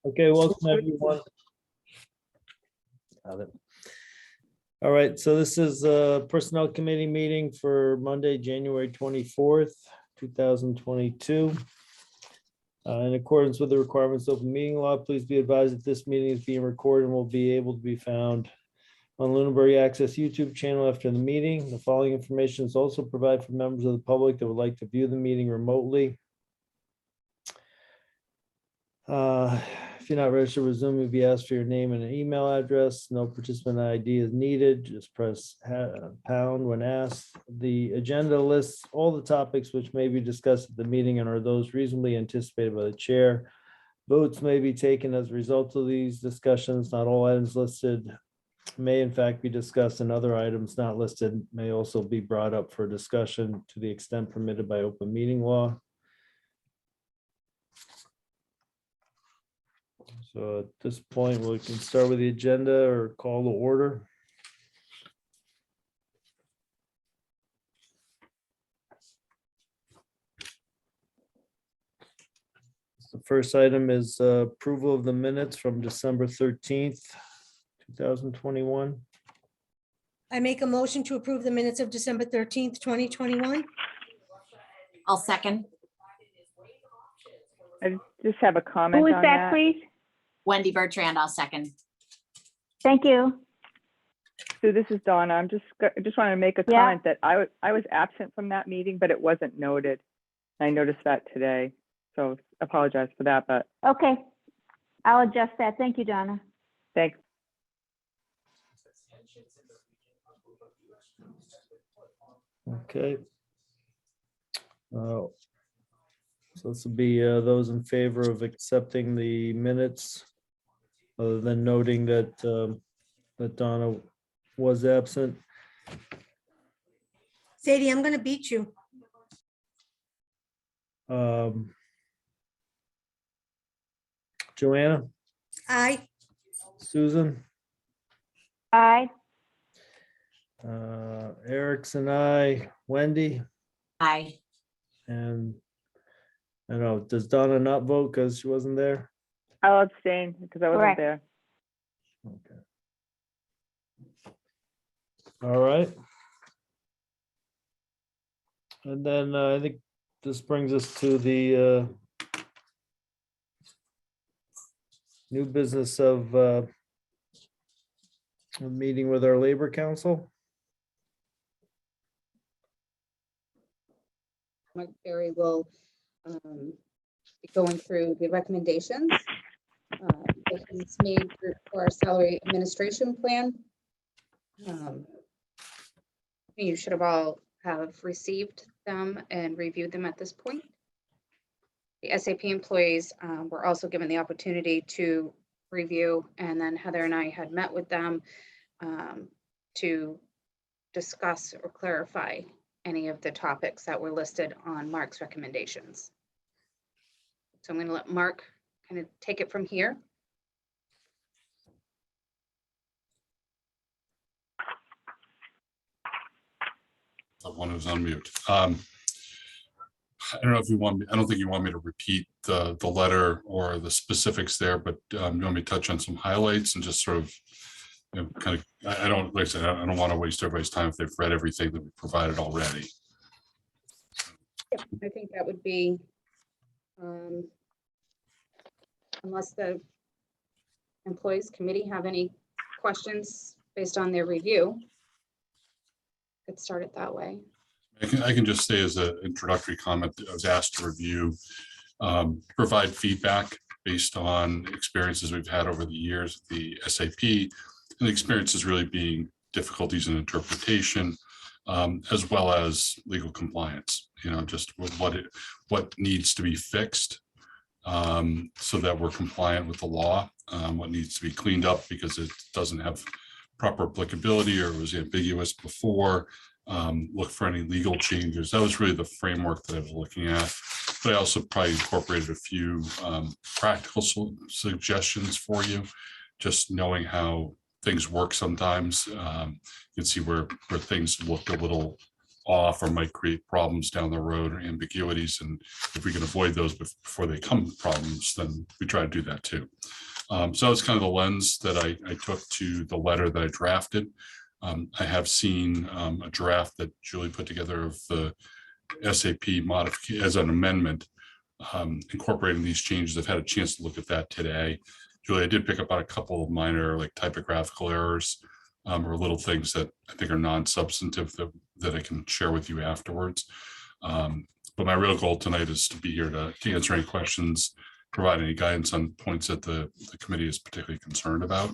Okay, welcome everyone. Got it. All right, so this is a Personnel Committee meeting for Monday, January 24th, 2022. In accordance with the requirements of open meeting law, please be advised that this meeting is being recorded and will be able to be found on Lunenburg Access YouTube channel after the meeting. The following information is also provided for members of the public that would like to view the meeting remotely. If you're not registered with Zoom, you'll be asked for your name and an email address. No participant ID is needed. Just press pound when asked. The agenda lists all the topics which may be discussed at the meeting and are those reasonably anticipated by the chair. Votes may be taken as a result of these discussions. Not all items listed may in fact be discussed, and other items not listed may also be brought up for discussion to the extent permitted by open meeting law. So at this point, we can start with the agenda or call to order. The first item is approval of the minutes from December 13th, 2021. I make a motion to approve the minutes of December 13th, 2021. I'll second. I just have a comment Who is on that, please? Wendy Bertrand, I'll second. Thank you. So this is Donna. I just wanted to make a Yeah. comment that I was absent from that meeting, but it wasn't noted. I noticed that today, so apologize for that, but Okay. I'll adjust that. Thank you, Donna. thanks. Okay. So this will be those in favor of accepting the minutes, other than noting that that Donna was absent. Sadie, I'm going to beat you. Joanna, Aye. Susan, Aye. Eric's and I, Wendy, Aye. and I don't know, does Donna not vote because she wasn't there? I'll abstain because I wasn't Correct. there. Okay. All right. And then I think this brings us to the new business of a meeting with our Labor Council. Mark Berry will be going through the recommendations that he's made for our salary administration plan. You should have all received them and reviewed them at this point. The SAP employees were also given the opportunity to review, and then Heather and I had met with them to discuss or clarify any of the topics that were listed on Mark's recommendations. So I'm going to let Mark kind of take it from here. One who's on mute. I don't know if you want me, I don't think you want me to repeat the letter or the specifics there, but you want me to touch on some highlights and just sort of, you know, kind of, I don't, like I said, I don't want to waste everybody's time if they've read everything that we provided already. Yeah, I think that would be, unless the employees committee have any questions based on their review. Could start it that way. I can just say as an introductory comment, I was asked to review, provide feedback based on experiences we've had over the years, the SAP, and the experiences really being difficulties in interpretation, as well as legal compliance, you know, just what needs to be fixed so that we're compliant with the law, what needs to be cleaned up because it doesn't have proper applicability or was ambiguous before, look for any legal changes. That was really the framework that I was looking at. But I also probably incorporated a few practical suggestions for you, just knowing how things work sometimes. You can see where things look a little off or might create problems down the road or ambiguities. And if we can avoid those before they come problems, then we try to do that too. So it's kind of the lens that I took to the letter that I drafted. I have seen a draft that Julie put together of the SAP modification as an amendment, incorporating these changes. I've had a chance to look at that today. Julie, I did pick up on a couple of minor like typographical errors or little things that I think are non-substantive that I can share with you afterwards. But my real goal tonight is to be here to answer any questions, provide any guidance on points that the committee is particularly concerned about.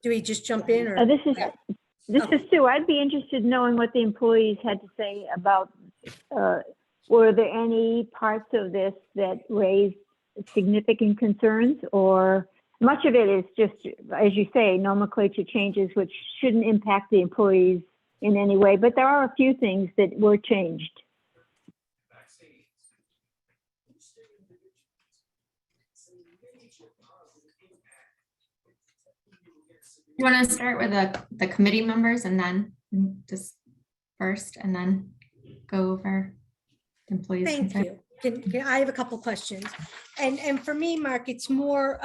Do we just jump in or? This is Sue. I'd be interested in knowing what the employees had to say about, were there any parts of this that raised significant concerns, or much of it is just, as you say, nomenclature changes, which shouldn't impact the employees in any way, but there are a few things that were changed. You want to start with the committee members and then just first and then go over employees? Thank concern? you. I have a couple questions. And for me, Mark, it's more,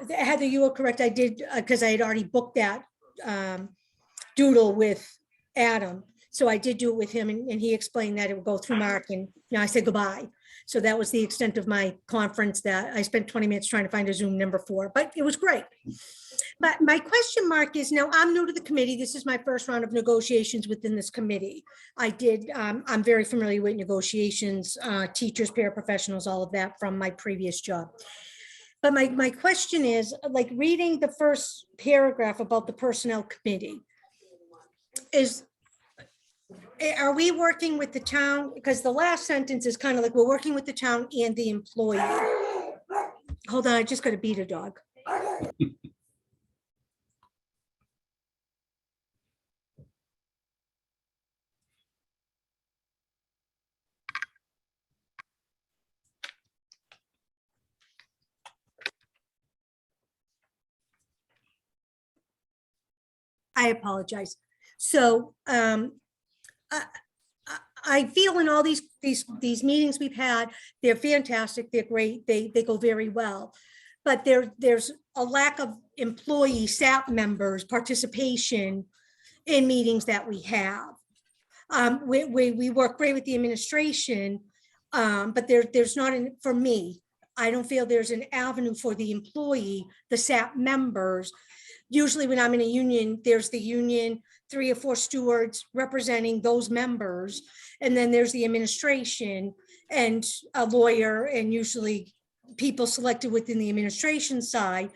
Heather, you were correct. I did, because I had already booked that doodle with Adam. So I did do it with him and he explained that it would go through Mark and I said goodbye. So that was the extent of my conference that I spent 20 minutes trying to find a Zoom number for, but it was great. But my question, Mark, is now I'm new to the committee. This is my first round of negotiations within this committee. I'm very familiar with negotiations, teachers, paraprofessionals, all of that from my previous job. But my question is, like, reading the first paragraph about the personnel committee, are we working with the town? Because the last sentence is kind of like, we're working with the town and the employee. Hold on, I just got to beat a dog. I apologize. So I feel in all these meetings we've had, they're fantastic, they're great, they go very well. But there's a lack of employee SAP members participation in meetings that we have. We work great with the administration, but there's not, for me, I don't feel there's an avenue for the employee, the SAP members. Usually when I'm in a union, there's the union, 3 or 4 stewards representing those members. And then there's the administration and a lawyer and usually people selected within the administration side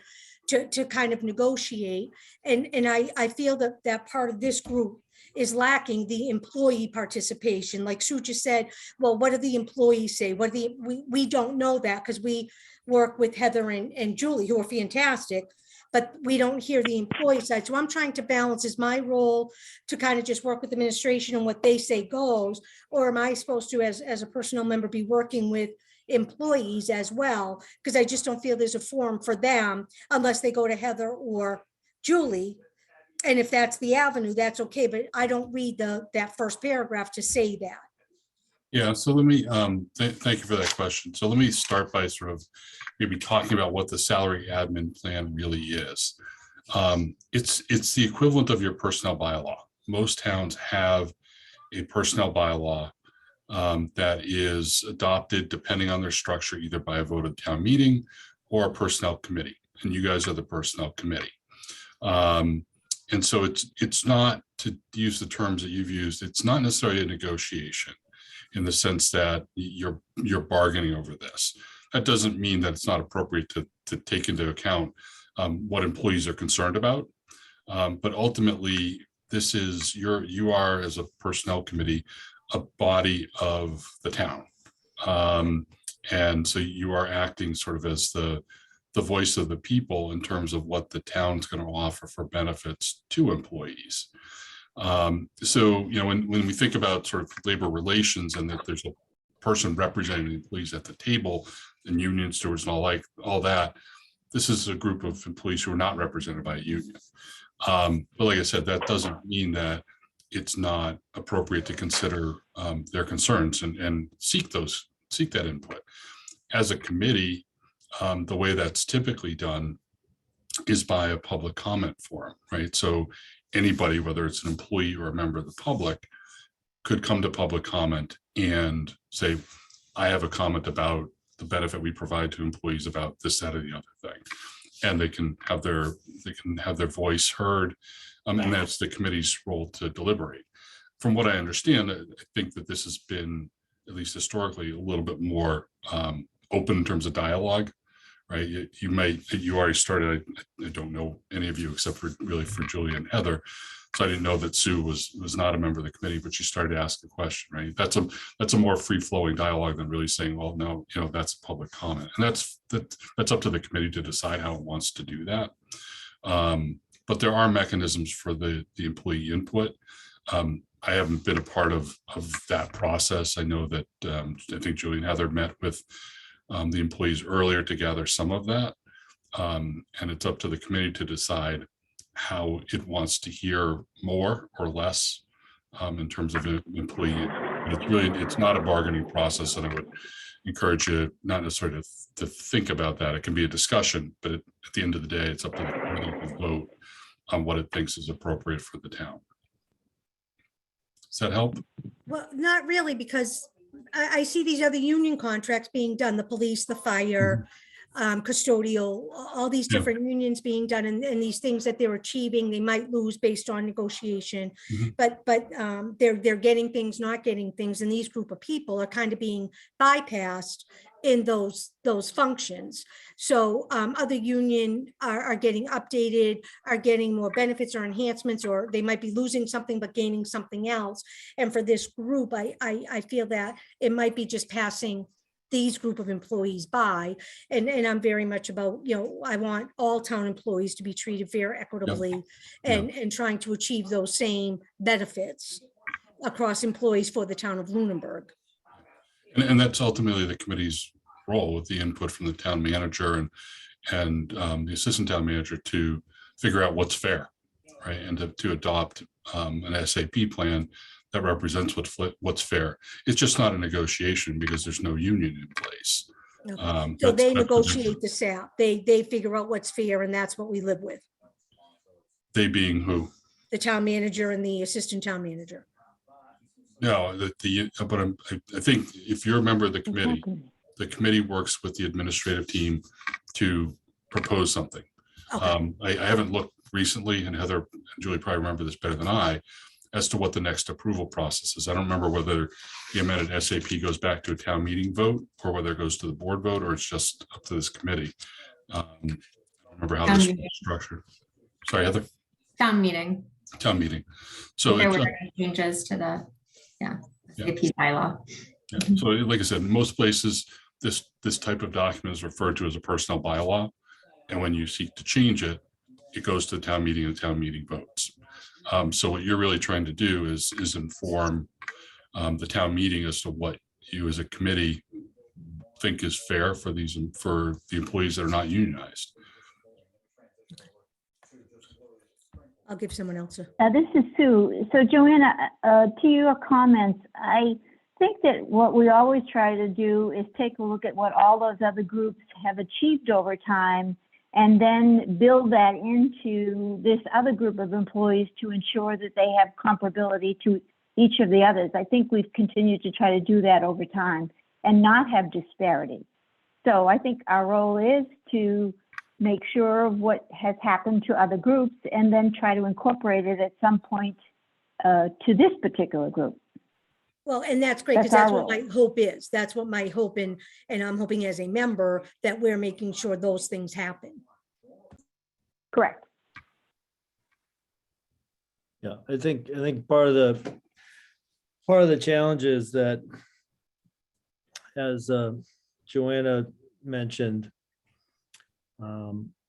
to kind of negotiate. And I feel that part of this group is lacking the employee participation. Like Sue just said, well, what do the employees say? We don't know that because we work with Heather and Julie, who are fantastic, but we don't hear the employee side. So I'm trying to balance, is my role to kind of just work with administration and what they say goes, or am I supposed to, as a personnel member, be working with employees as well? Because I just don't feel there's a forum for them unless they go to Heather or Julie. And if that's the avenue, that's okay. But I don't read that first paragraph to say that. Yeah, so let me, thank you for that question. So let me start by sort of maybe talking about what the salary admin plan really is. It's the equivalent of your personnel bylaw. Most towns have a personnel bylaw that is adopted depending on their structure, either by a vote of town meeting or a personnel committee. And you guys are the personnel committee. And so it's not, to use the terms that you've used, it's not necessarily a negotiation in the sense that you're bargaining over this. That doesn't mean that it's not appropriate to take into account what employees are concerned about. But ultimately, this is you are, as a personnel committee, a body of the town. And so you are acting sort of as the voice of the people in terms of what the town's going to offer for benefits to employees. So, you know, when we think about sort of labor relations and that there's a person representing the employees at the table, and union stewards and all that. This is a group of employees who are not represented by a union. But like I said, that doesn't mean that it's not appropriate to consider their concerns and seek that input. As a committee, the way that's typically done is by a public comment forum, right? So anybody, whether it's an employee or a member of the public, could come to public comment and say, I have a comment about the benefit we provide to employees about this, that, or the other thing. And they can have their voice heard. And that's the committee's role to deliberate. From what I understand, I think that this has been, at least historically, a little bit more open in terms of dialogue, right? You already started, I don't know any of you except for Julia and Heather. So I didn't know that Sue was not a member of the committee, but she started to ask the question, right? That's a more free flowing dialogue than really saying, well, no, that's a public comment. And that's up to the committee to decide how it wants to do that. But there are mechanisms for the employee input. I haven't been a part of that process. I know that I think Julie and Heather met with the employees earlier to gather some of that. And it's up to the committee to decide how it wants to hear more or less in terms of an employee. It's not a bargaining process, and I would encourage you not necessarily to think about that. It can be a discussion, but at the end of the day, it's up to the committee to vote on what it thinks is appropriate for the town. Does that help? Well, not really, because I see these other union contracts being done, the police, the fire, custodial, all these Yeah. different unions being done, and these things that they're achieving, they might lose based on negotiation. Mhm. But they're getting things, not getting things, and these group of people are kind of being bypassed in those functions. So other union are getting updated, are getting more benefits or enhancements, or they might be losing something but gaining something else. And for this group, I feel that it might be just passing these group of employees by. And I'm very much about, I want all town employees to be treated fair, equitably, and trying to achieve those same benefits across employees for the town of Lunenburg. And that's ultimately the committee's role, with the input from the town manager and the assistant town manager, to figure out what's fair, right? And to adopt an SAP plan that represents what's fair. It's just not a negotiation because there's no union in place. Okay. So they negotiate the SAP. They figure out what's fair, and that's what we live with. They being who? The town manager and the assistant town manager. No, but I think if you're a member of the committee, the committee works with the administrative team to propose something. Okay. I haven't looked recently, and Heather and Julie probably remember this better than I, as to what the next approval process is. I don't remember whether the amended SAP goes back to a town meeting vote, or whether it goes to the board vote, or it's just up to this committee. I don't remember how this is structured. Sorry, Heather? Town meeting. Town meeting. So There it's were changes to the, SAP bylaw. yeah. So like I said, in most places, this type of document is referred to as a personnel bylaw. And when you seek to change it, it goes to the town meeting, and town meeting votes. So what you're really trying to do is inform the town meeting as to what you as a committee think is fair for the employees that are not unionized. I'll give someone else a. This is Sue. So Joanna, to your comments, I think that what we always try to do is take a look at what all those other groups have achieved over time, and then build that into this other group of employees to ensure that they have comparability to each of the others. I think we've continued to try to do that over time and not have disparity. So I think our role is to make sure of what has happened to other groups, and then try to incorporate it at some point to this particular group. Well, and that's great, because That's that's our what my hope is. That's what my hope, and I'm hoping as a member that we're making sure those things happen. Correct. Yeah, I think part of the challenge is that, as Joanna mentioned,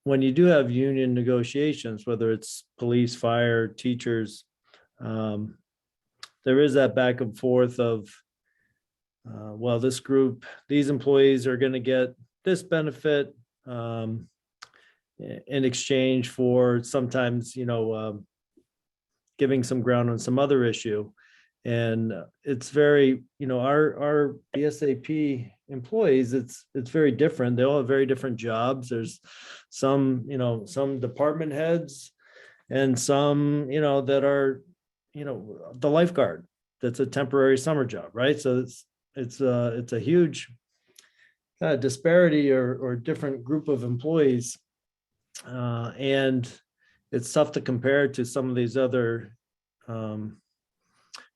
when you do have union negotiations, whether it's police, fire, teachers, there is that back and forth of well, this group, these employees are going to get this benefit in exchange for sometimes, giving some ground on some other issue. And it's very, our BSAP employees, it's very different. They all have very different jobs. There's some, some department heads and some, that are, the lifeguard. That's a temporary summer job, right? So it's a huge disparity or different group of employees. And it's tough to compare to some of these other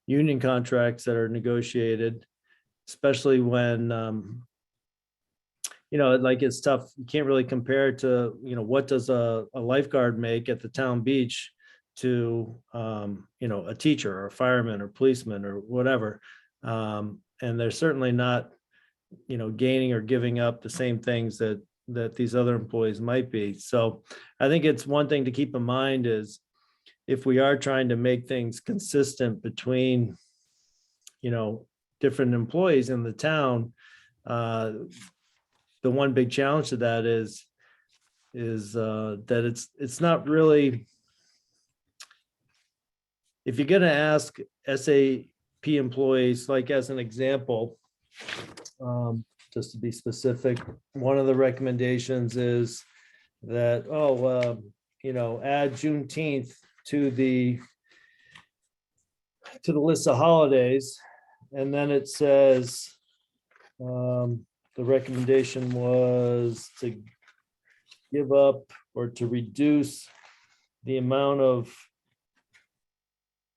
union contracts that are negotiated, especially when, like it's tough. You can't really compare to, what does a lifeguard make at the town beach to, a teacher or a fireman or policeman or whatever. And they're certainly not, gaining or giving up the same things that these other employees might be. So I think it's one thing to keep in mind is if we are trying to make things consistent between, different employees in the town, the one big challenge to that is that it's not really, if you're going to ask SAP employees, like as an example, just to be specific, one of the recommendations is that, add Juneteenth to the list of holidays. And then it says, the recommendation was to give up or to reduce the amount of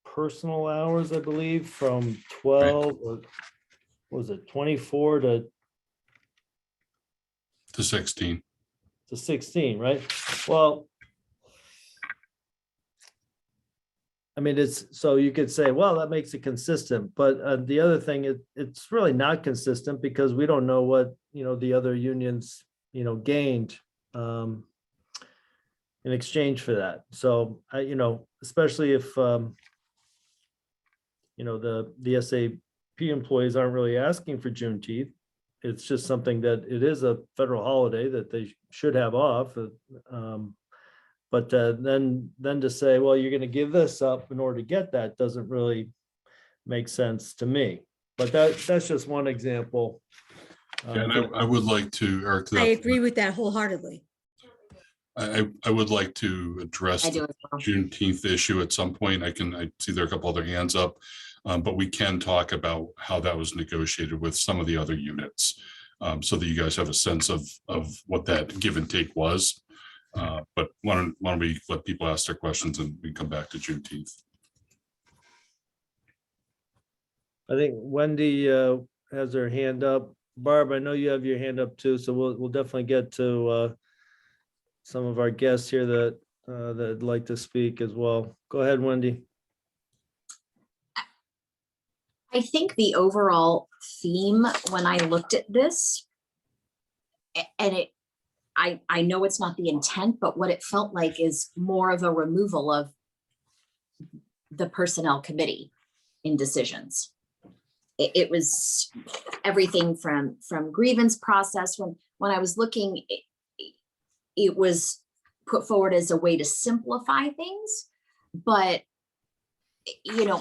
personal hours, I believe, from 12 or what was it, 24 to 16. to 16, right? Well, I mean, so you could say, well, that makes it consistent, but the other thing, it's really not consistent because we don't know what, the other unions, gained in exchange for that. So especially if, the SAP employees aren't really asking for Juneteenth. It's just something that it is a federal holiday that they should have off. But then to say, well, you're going to give this up in order to get that doesn't really make sense to me. But that's just one example. Yeah, and I would like to, Eric, to I that agree with that wholeheartedly. I would like to address I do the as well. Juneteenth issue at some point. I see there are a couple other hands up, but we can talk about how that was negotiated with some of the other units, so that you guys have a sense of what that give and take was. But why don't we let people ask their questions and we come back to Juneteenth. I think Wendy has her hand up. Barb, I know you have your hand up too, so we'll definitely get to some of our guests here that'd like to speak as well. Go ahead, Wendy. I think the overall theme when I looked at this, and I know it's not the intent, but what it felt like is more of a removal of the personnel committee in decisions. It was everything from grievance process. When I was looking, it was put forward as a way to simplify things, but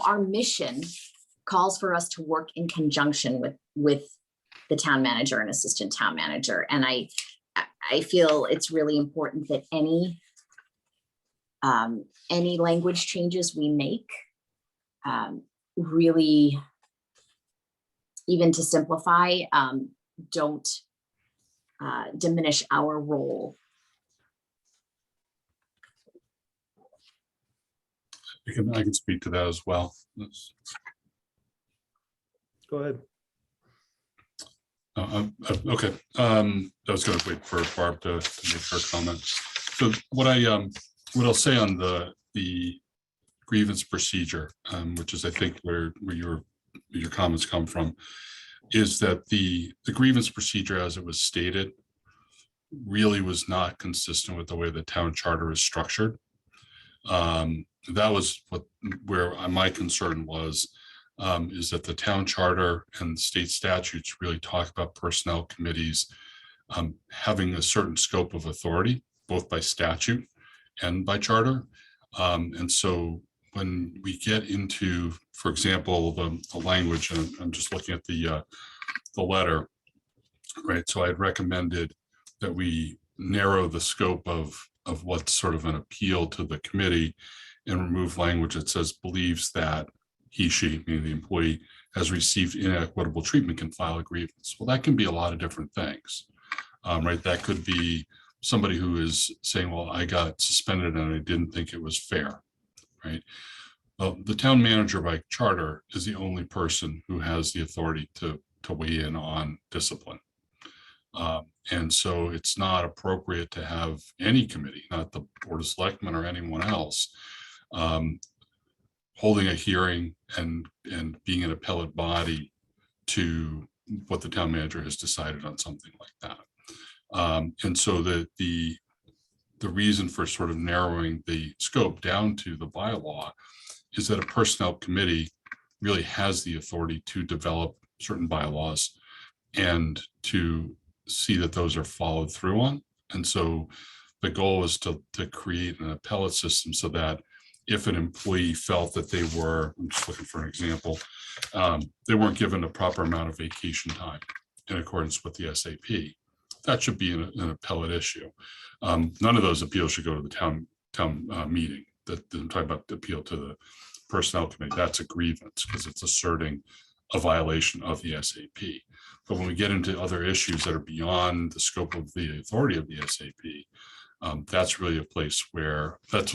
our mission calls for us to work in conjunction with the town manager and assistant town manager. And I feel it's really important that any language changes we make, really, even to simplify, don't diminish our role. I can speak to that as well. Go ahead. Okay. I was going to wait for Barb to make her comment. So what I'll say on the grievance procedure, which is I think where your comments come from, is that the grievance procedure as it was stated really was not consistent with the way the town charter is structured. That was where my concern was, is that the town charter and state statutes really talk about personnel committees having a certain scope of authority, both by statute and by charter. And so when we get into, for example, the language, and I'm just looking at the letter, right? So I'd recommended that we narrow the scope of what's sort of an appeal to the committee and remove language that says believes that he, she, meaning the employee, has received inequitable treatment, can file a grievance. Well, that can be a lot of different things, right? That could be somebody who is saying, well, I got suspended and I didn't think it was fair, right? Well, the town manager by charter is the only person who has the authority to weigh in on discipline. And so it's not appropriate to have any committee, not the Board of Selectmen or anyone else, holding a hearing and being an appellate body to what the town manager has decided on something like that. And so the reason for sort of narrowing the scope down to the bylaw is that a personnel committee really has the authority to develop certain bylaws and to see that those are followed through on. And so the goal is to create an appellate system so that if an employee felt that they were, I'm just looking for an example, they weren't given a proper amount of vacation time in accordance with the SAP, that should be an appellate issue. None of those appeals should go to the town meeting. I'm talking about the appeal to the personnel committee. That's a grievance because it's asserting a violation of the SAP. But when we get into other issues that are beyond the scope of the authority of the SAP, that's really a place where that's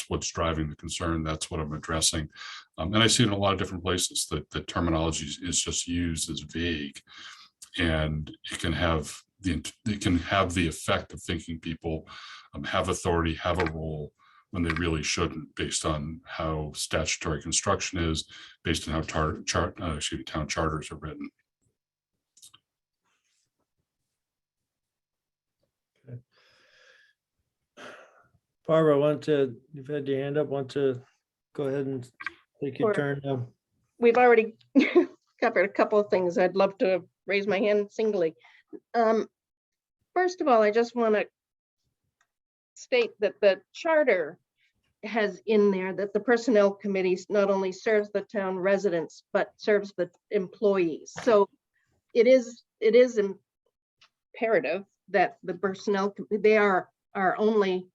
what's driving the concern. That's what I'm addressing. And I see it in a lot of different places that the terminology is just used as vague, and it can have the effect of thinking people have authority, have a role when they really shouldn't, based on how statutory construction is, based on how town charters are written. Barbara, you've had your hand up, want to go ahead and take your Sure. turn now? We've already covered a couple of things. I'd love to raise my hand singly. First of all, I just want to state that the charter has in there that the personnel committees not only serves the town residents, but serves the employees. So it is imperative that the personnel, they are our only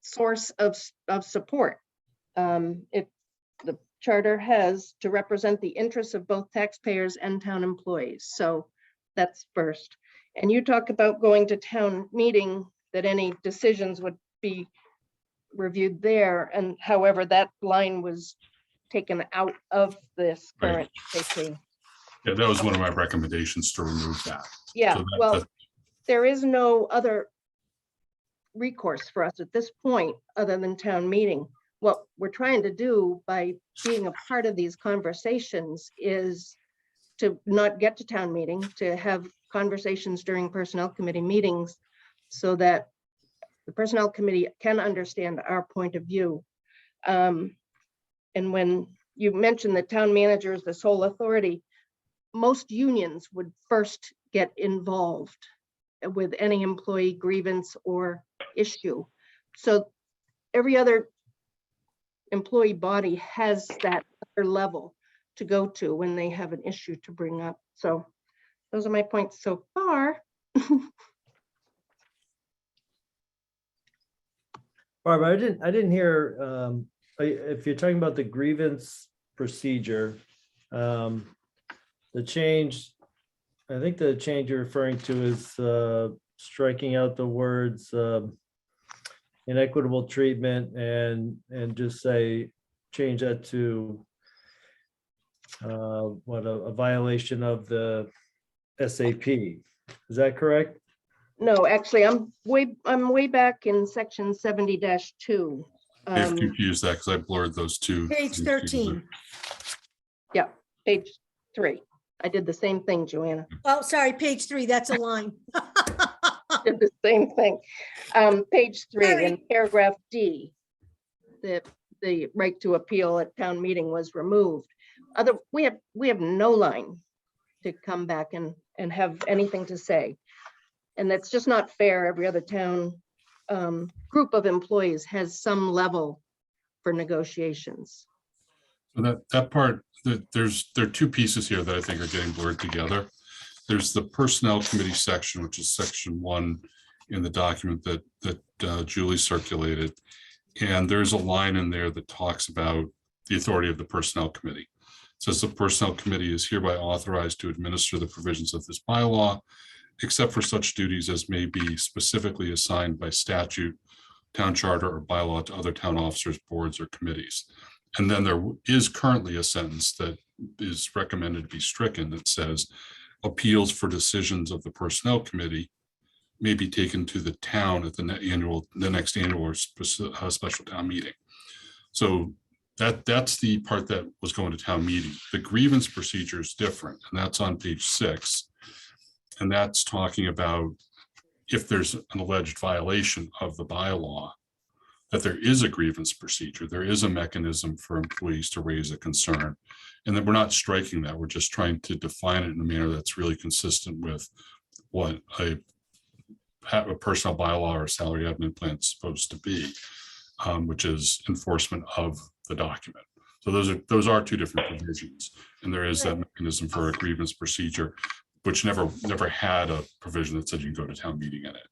source of support. The charter has to represent the interests of both taxpayers and town employees. So that's first. And you talk about going to town meeting, that any decisions would be reviewed there. And however, that line was taken out of this current SAP. Yeah, that was one of my recommendations, to remove that. Yeah, So well, there is no other recourse for us at this point other than town meeting. What we're trying to do by being a part of these conversations is to not get to town meeting, to have conversations during personnel committee meetings so that the personnel committee can understand our point of view. And when you mentioned the town manager is the sole authority, most unions would first get involved with any employee grievance or issue. So every other employee body has that other level to go to when they have an issue to bring up. So those are my points so far. Barbara, I didn't hear, if you're talking about the grievance procedure, the change, I think the change you're referring to is striking out the words inequitable treatment and just say, change that to a violation of the SAP. Is that correct? No, actually, I'm way back in section 70-2. I've confused that because I blurred those two. Page 13. Yeah, page 3. I did the same thing, Joanna. Oh, sorry, page 3, that's a line. Did the same thing. Page 3 Sorry. in paragraph D. The the right to appeal at town meeting was removed. We have no line to come back and have anything to say. And that's just not fair. Every other town group of employees has some level for negotiations. So that part, there are two pieces here that I think are getting blurred together. There's the personnel committee section, which is section 1 in the document that Julie circulated. And there's a line in there that talks about the authority of the personnel committee. It says the personnel committee is hereby authorized to administer the provisions of this bylaw, except for such duties as may be specifically assigned by statute, town charter, or bylaw to other town officers, boards, or committees. And then there is currently a sentence that is recommended to be stricken that says appeals for decisions of the personnel committee may be taken to the town at the next annual or special town meeting. So that's the part that was going to town meeting. The grievance procedure is different, and that's on page 6. And that's talking about if there's an alleged violation of the bylaw, that there is a grievance procedure. There is a mechanism for employees to raise a concern. And that we're not striking that. We're just trying to define it in a manner that's really consistent with what a personnel bylaw or salary admin plan is supposed to be, which is enforcement of the document. So those are two different provisions. And there is that mechanism for a grievance procedure, which never had a provision that said you can go to town meeting in it.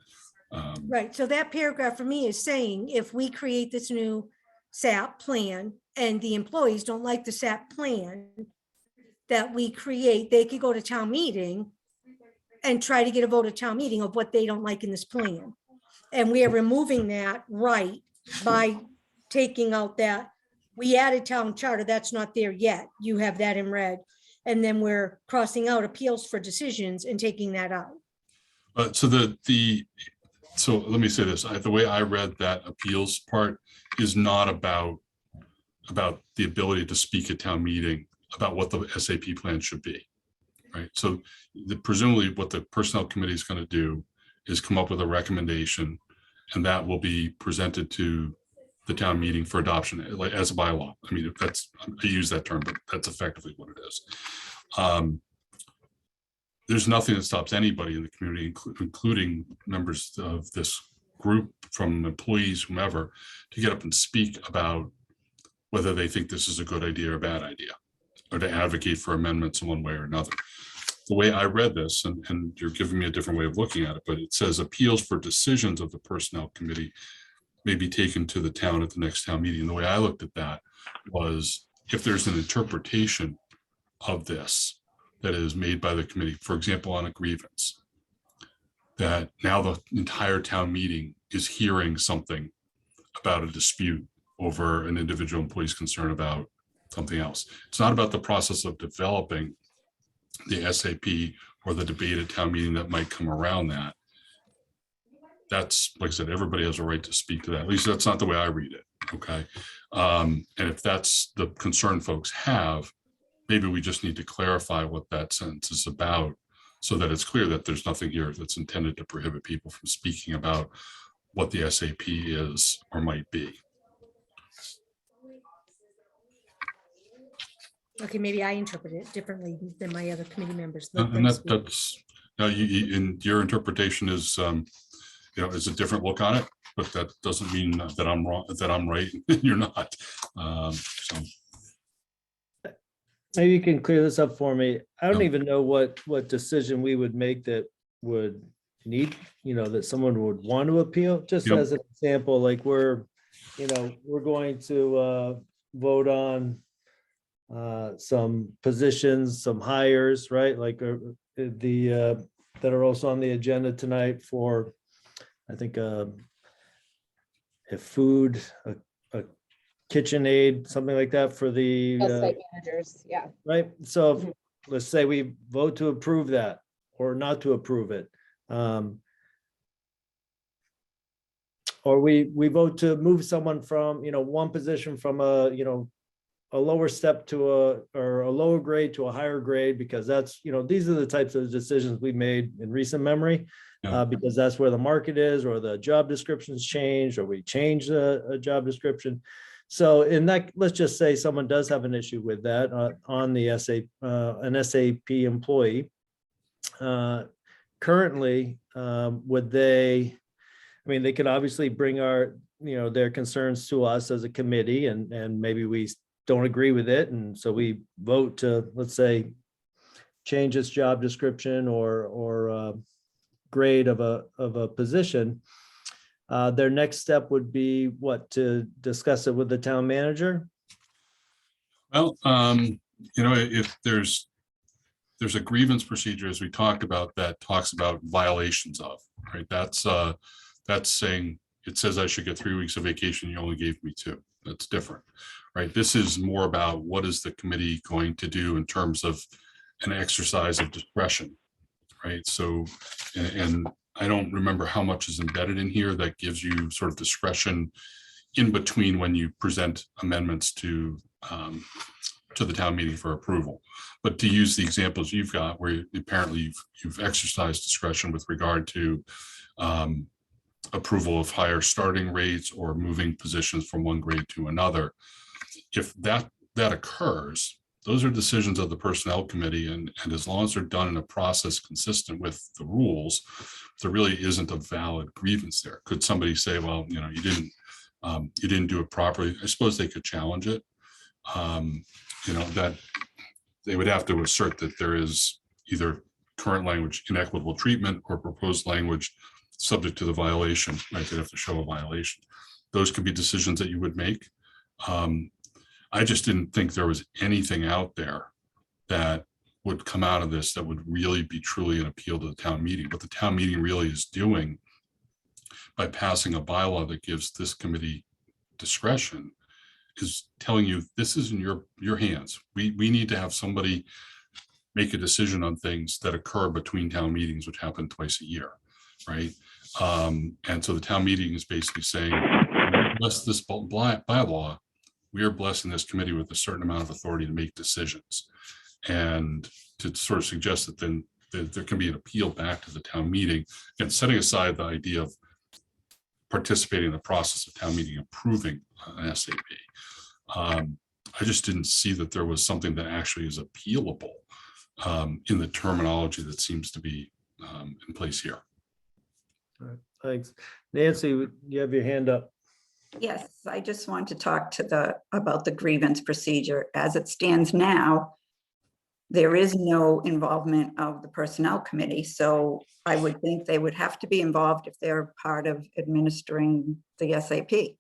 Right, so that paragraph for me is saying if we create this new SAP plan and the employees don't like the SAP plan that we create, they could go to town meeting and try to get a vote at town meeting of what they don't like in this plan. And we are removing that right by taking out that we added town charter, that's not there yet. You have that in red. And then we're crossing out appeals for decisions and taking that out. So let me say this, the way I read that appeals part is not about the ability to speak at town meeting about what the SAP plan should be, right? So presumably what the personnel committee is going to do is come up with a recommendation, and that will be presented to the town meeting for adoption, like as a bylaw. I mean, I use that term, but that's effectively what it is. There's nothing that stops anybody in the community, including members of this group, from employees, whomever, to get up and speak about whether they think this is a good idea or a bad idea, or to advocate for amendments in one way or another. The way I read this, and you're giving me a different way of looking at it, but it says appeals for decisions of the personnel committee may be taken to the town at the next town meeting. The way I looked at that was if there's an interpretation of this that is made by the committee, for example, on a grievance, that now the entire town meeting is hearing something about a dispute over an individual employee's concern about something else. It's not about the process of developing the SAP or the debate at town meeting that might come around that. That's, like I said, everybody has a right to speak to that. At least that's not the way I read it, okay? And if that's the concern folks have, maybe we just need to clarify what that sentence is about so that it's clear that there's nothing here that's intended to prohibit people from speaking about what the SAP is or might be. Okay, maybe I interpret it differently than my other committee members. And that's, now and your interpretation is, is a different look on it, but that doesn't mean that I'm wrong, that I'm right, and you're not. So. Maybe you can clear this up for me. I don't even know what decision we would make that would need, that someone would want to appeal. Just as an example, like we're going to vote on some positions, some hires, right? Like that are also on the agenda tonight for, I think, a food, a kitchen aid, something like that for the Site managers, yeah. right. So let's say we vote to approve that or not to approve it. Or we vote to move someone from, one position from a lower step to a lower grade to a higher grade, because that's, these are the types of decisions we made in recent memory. Because that's where the market is, or the job descriptions changed, or we changed a job description. So in that, let's just say someone does have an issue with that on the an SAP employee. Currently, would they, I mean, they could obviously bring their concerns to us as a committee, and maybe we don't agree with it. And so we vote to, let's say, change its job description or grade of a position. Their next step would be what, to discuss it with the town manager? Well, if there's a grievance procedure, as we talked about, that talks about violations of, right? That's saying, it says I should get 3 weeks of vacation, you only gave me 2. That's different, right? This is more about what is the committee going to do in terms of an exercise of discretion, right? So, and I don't remember how much is embedded in here that gives you sort of discretion in between when you present amendments to the town meeting for approval. But to use the examples you've got, where apparently you've exercised discretion with regard to approval of higher starting rates or moving positions from one grade to another, if that occurs, those are decisions of the personnel committee, and as long as they're done in a process consistent with the rules, there really isn't a valid grievance there. Could somebody say, well, you didn't do it properly? I suppose they could challenge it. That they would have to assert that there is either current language inequitable treatment or proposed language subject to the violation, right? They'd have to show a violation. Those could be decisions that you would make. I just didn't think there was anything out there that would come out of this that would really be truly an appeal to the town meeting. What the town meeting really is doing by passing a bylaw that gives this committee discretion is telling you this is in your hands. We need to have somebody make a decision on things that occur between town meetings, which happen twice a year, right? And so the town meeting is basically saying, bless this bylaw, we are blessing this committee with a certain amount of authority to make decisions. And to sort of suggest that then there can be an appeal back to the town meeting, and setting aside the idea of participating in the process of town meeting approving an SAP. I just didn't see that there was something that actually is appealable in the terminology that seems to be in place here. All right, thanks. Nancy, you have your hand up. Yes, I just want to talk about the grievance procedure. As it stands now, there is no involvement of the personnel committee, so I would think they would have to be involved if they're part of administering the SAP.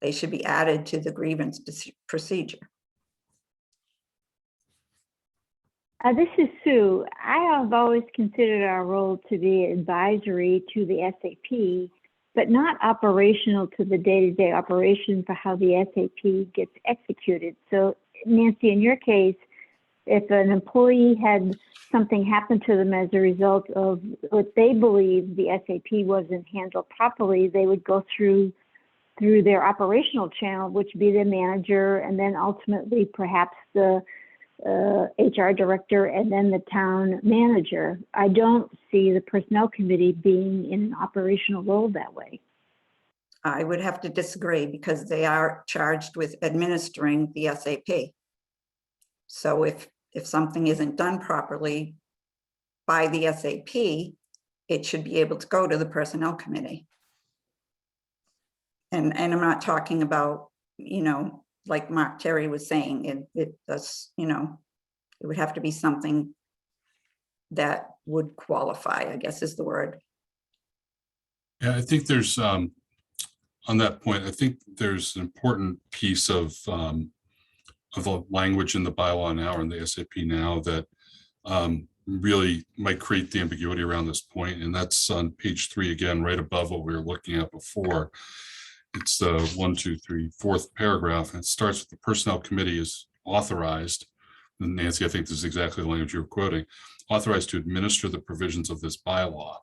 They should be added to the grievance procedure. This is Sue. I have always considered our role to be advisory to the SAP, but not operational to the day-to-day operation for how the SAP gets executed. So Nancy, in your case, if an employee had something happen to them as a result of what they believe the SAP wasn't handled properly, they would go through their operational channel, which would be the manager, and then ultimately perhaps the HR director, and then the town manager. I don't see the personnel committee being in an operational role that way. I would have to disagree because they are charged with administering the SAP. So if something isn't done properly by the SAP, it should be able to go to the personnel committee. And I'm not talking about, like Mark Terry was saying, it does, it would have to be something that would qualify, I guess is the word. Yeah, I think there's, on that point, I think there's an important piece of the language in the bylaw now and the SAP now that really might create the ambiguity around this point. And that's on page 3, again, right above what we were looking at before. It's the 1, 2, 3, 4th paragraph, and it starts with the personnel committee is authorized. And Nancy, I think this is exactly the language you're quoting, authorized to administer the provisions of this bylaw.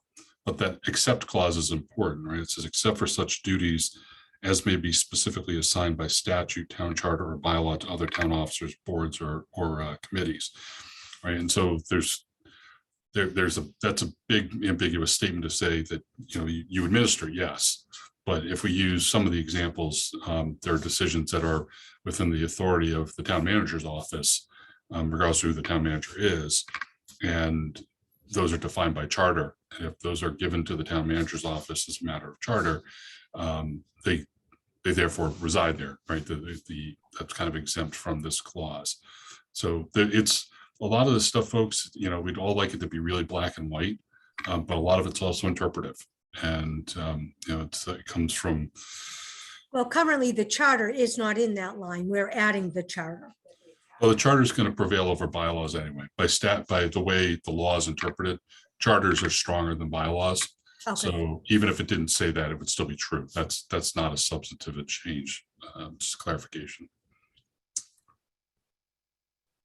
But that except clause is important, right? It says except for such duties as may be specifically assigned by statute, town charter, or bylaw to other town officers, boards, or committees, right? And so that's a big ambiguous statement to say that you administer, yes, But if we use some of the examples, there are decisions that are within the authority of the town manager's office, regardless of who the town manager is. And those are defined by charter. And if those are given to the town manager's office as a matter of charter, they therefore reside there, right? That's kind of exempt from this clause. So it's a lot of this stuff, folks, we'd all like it to be really black and white, but a lot of it's also interpretive. And, it comes from, Well, currently the charter is not in that line. We're adding the charter. well, the charter is going to prevail over bylaws anyway. By the way the law is interpreted, charters are stronger than bylaws. Okay, So even if it didn't say that, it would still be true. That's not a substantive change, just clarification.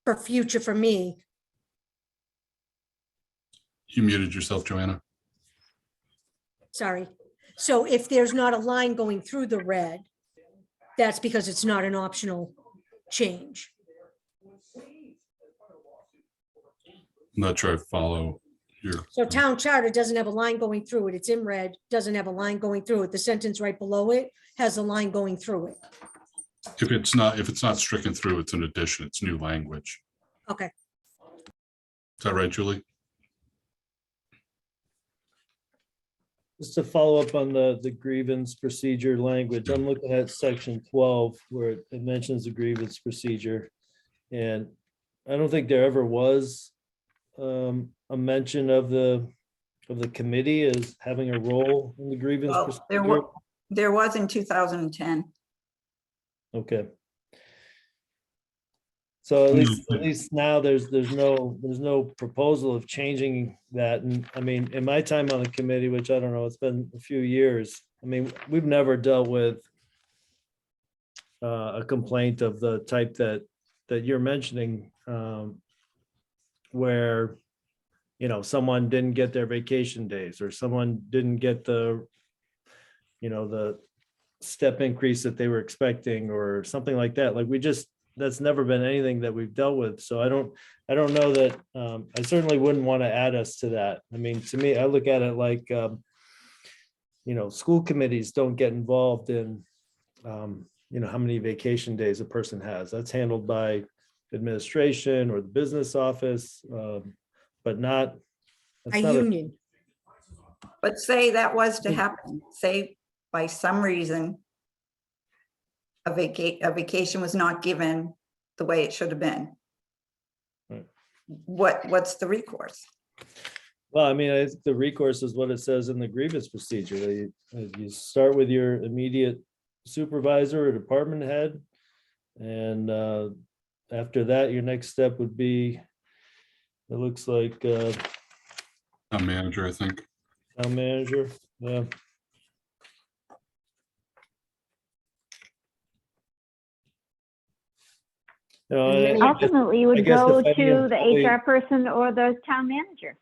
for future for me. You muted yourself, Joanna. Sorry. So if there's not a line going through the red, that's because it's not an optional change. I'm not sure I follow your. So town charter doesn't have a line going through it. It's in red, doesn't have a line going through it. The sentence right below it has a line going through it. If it's not stricken through, it's an addition, it's new language. Okay. Is that right, Julie? Just to follow up on the grievance procedure language, I'm looking at section 12 where it mentions the grievance procedure. And I don't think there ever was a mention of the committee as having a role in the grievance Well, procedure. there was in 2010. Okay. So at least now there's no proposal of changing that. And I mean, in my time on the committee, which I don't know, it's been a few years. I mean, we've never dealt with a complaint of the type that you're mentioning, where, someone didn't get their vacation days or someone didn't get the step increase that they were expecting or something like that. Like that's never been anything that we've dealt with. So I don't know that, I certainly wouldn't want to add us to that. I mean, to me, I look at it like, school committees don't get involved in, how many vacation days a person has. That's handled by administration or the business office, but not. A union. But say that was to happen, say by some reason, a vacation was not given the way it should have been. Right. What's the recourse? Well, I mean, I think the recourse is what it says in the grievance procedure. You start with your immediate supervisor or department head. And after that, your next step would be, it looks like Town manager, I think. town manager. Yeah. And many- Ultimately, you I would guess go if any to the employee- HR person or the town manager.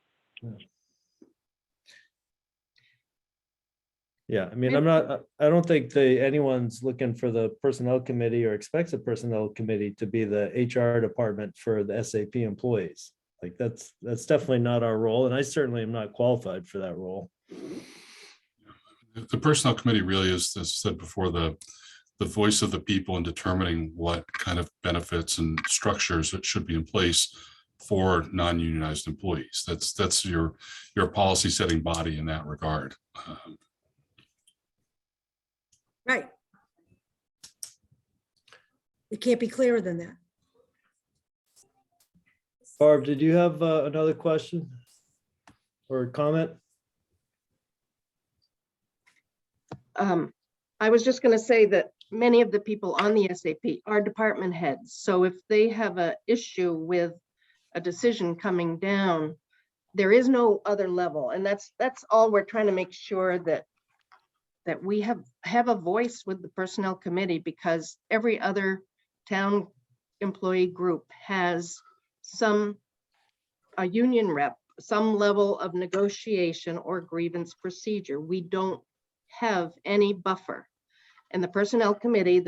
Yeah, I mean, I don't think anyone's looking for the personnel committee or expects a personnel committee to be the HR department for the SAP employees. Like that's definitely not our role. And I certainly am not qualified for that role. The personnel committee really is, as I said before, the voice of the people in determining what kind of benefits and structures that should be in place for non-unionized employees. That's your policy setting body in that regard. Right. It can't be clearer than that. Barb, did you have another question or comment? I was just going to say that many of the people on the SAP are department heads. So if they have an issue with a decision coming down, there is no other level. And that's all we're trying to make sure that we have a voice with the personnel committee, because every other town employee group has a union rep, some level of negotiation or grievance procedure. We don't have any buffer. And the personnel committee,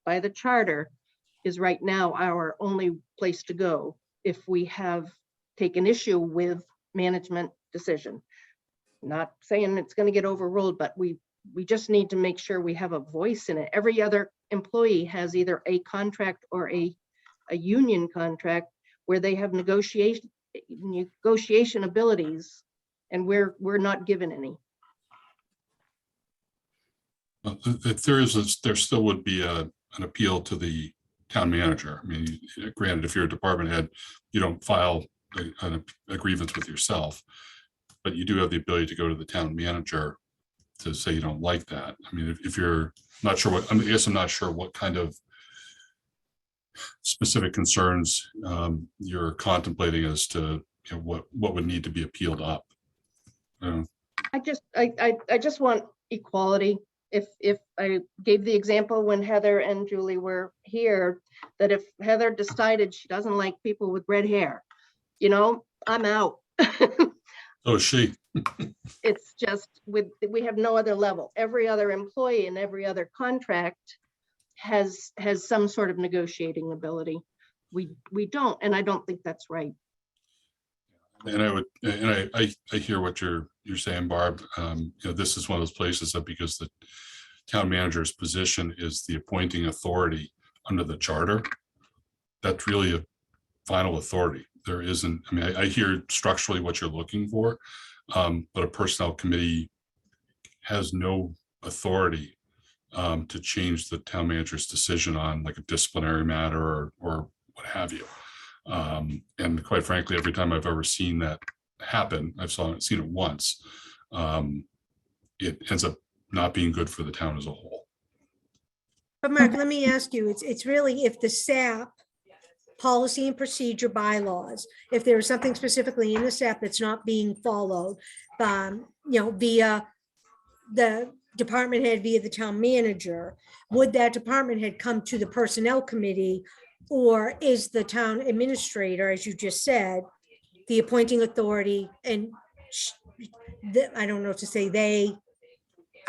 by the charter, is right now our only place to go if we have taken issue with management decision. Not saying it's going to get overruled, but we we just need to make sure we have a voice in it. Every other employee has either a contract or a union contract where they have negotiation abilities, and we're not given any. If there still would be an appeal to the town manager. I mean, granted, if you're a department head, you don't file a grievance with yourself, but you do have the ability to go to the town manager to say you don't like that. I mean, if you're not sure what, I guess I'm not sure what kind of specific concerns you're contemplating as to what would need to be appealed up. I just want equality. If I gave the example when Heather and Julie were here, that if Heather decided she doesn't like people with red hair, I'm out. Oh, she. It's just we have no other level. Every other employee and every other contract has some sort of negotiating ability. We don't, and I don't think that's right. And I hear what you're saying, Barb. This is one of those places that because the town manager's position is the appointing authority under the charter, that's really a final authority. There isn't, I mean, I hear structurally what you're looking for, but a personnel committee has no authority to change the town manager's decision on like a disciplinary matter or what have you. And quite frankly, every time I've ever seen that happen, I've seen it once, it ends up not being good for the town as a whole. But Mark, let me ask you, it's really if the SAP policy and procedure bylaws, if there is something specifically in the SAP that's not being followed, via the department head, via the town manager, would that department head come to the personnel committee? Or is the town administrator, as you just said, the appointing authority, and I don't know what to say, they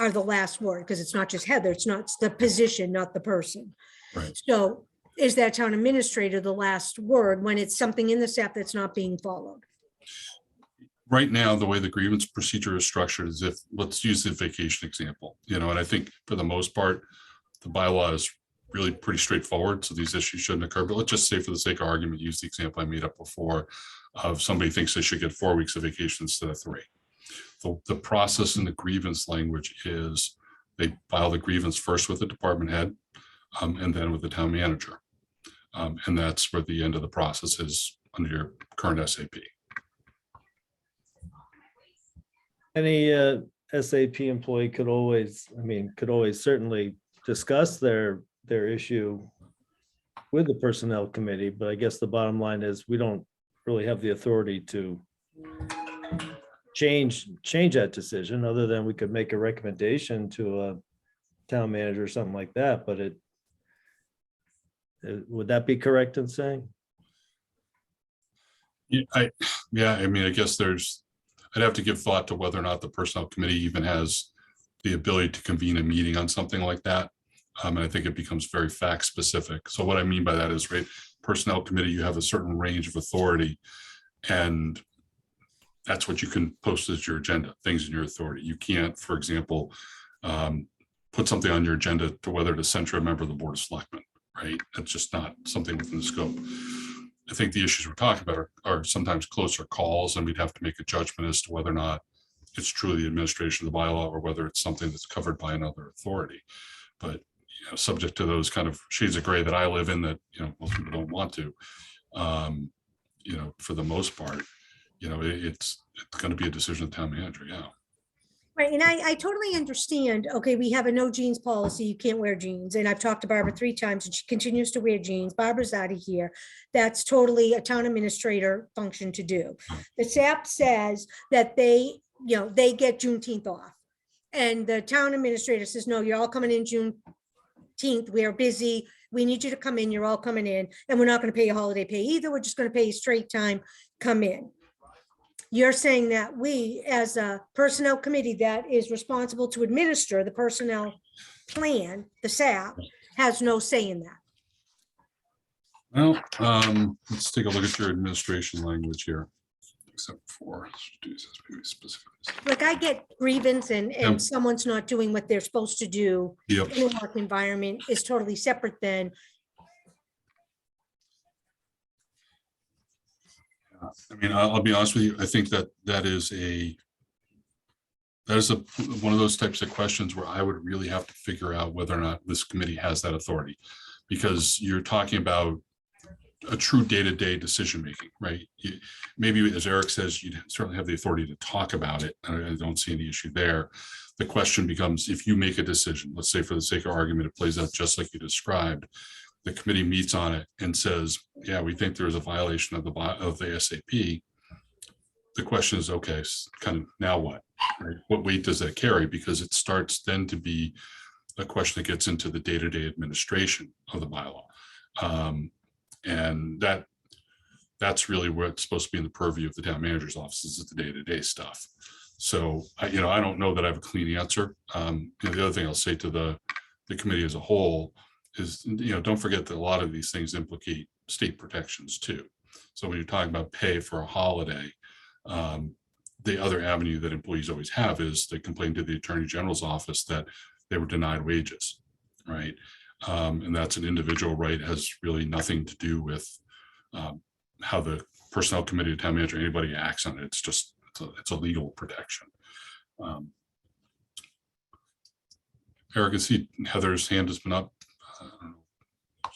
are the last word, because it's not just Heather, it's the position, not the person. Right. So is that town administrator the last word when it's something in the SAP that's not being followed? Right now, the way the grievance procedure is structured is if, let's use the vacation example, and I think for the most part, the bylaw is really pretty straightforward, so these issues shouldn't occur. But let's just say for the sake of argument, use the example I made up before of somebody thinks they should get 4 weeks of vacation instead of 3. The process in the grievance language is they file the grievance first with the department head and then with the town manager. And that's where the end of the process is under your current SAP. Any SAP employee could always certainly discuss their issue with the personnel committee, but I guess the bottom line is we don't really have the authority to change that decision, other than we could make a recommendation to a town manager or something like that, but would that be correct in saying? I mean, I guess I'd have to give thought to whether or not the personnel committee even has the ability to convene a meeting on something like that. And I think it becomes very fact specific. So what I mean by that is, right, personnel committee, you have a certain range of authority, and that's what you can post as your agenda, things in your authority. You can't, for example, put something on your agenda to whether to censure a member of the Board of Selectmen, right? That's just not something within the scope. I think the issues we're talking about are sometimes closer calls, and we'd have to make a judgment as to whether or not it's truly the administration of the bylaw or whether it's something that's covered by another authority. But subject to those kind of shades of gray that I live in that most people don't want to, for the most part, it's going to be a decision of the town manager. Yeah. Right, and I totally understand. Okay, we have a no jeans policy. You can't wear jeans. And I've talked to Barbara 3 times and she continues to wear jeans. Barbara's out of here. That's totally a town administrator function to do. The SAP says that they get Juneteenth off. And the town administrator says, no, you're all coming in Juneteenth. We are busy. We need you to come in. You're all coming in. And we're not going to pay you holiday pay either. We're just going to pay you straight time. Come in. You're saying that we, as a personnel committee that is responsible to administer the personnel plan, the SAP, has no say in that. Well, let's take a look at your administration language here. Except for duties as maybe specific. Like I get grievance Yep. and someone's not doing what they're supposed to do Yep. in a work environment is totally separate than, I mean, I'll be honest with you. I think that that is one of those types of questions where I would really have to figure out whether or not this committee has that authority, because you're talking about a true day-to-day decision-making, right? Maybe, as Eric says, you certainly have the authority to talk about it. I don't see any issue there. The question becomes, if you make a decision, let's say for the sake of argument, it plays out just like you described, the committee meets on it and says, yeah, we think there is a violation of the SAP. The question is, okay, kind of now what? Right? What weight does that carry? Because it starts then to be a question that gets into the day-to-day administration of the bylaw. And that's really where it's supposed to be in the purview of the town manager's office, is the day-to-day stuff. So, I don't know that I have a clean answer. The other thing I'll say to the committee as a whole is, don't forget that a lot of these things implicate state protections too. So when you're talking about pay for a holiday, the other avenue that employees always have is they complain to the Attorney General's office that they were denied wages, right? And that's an individual right, has really nothing to do with how the personnel committee, the town manager, anybody acts on it. It's just, it's a legal protection. Eric, I see Heather's hand has been up.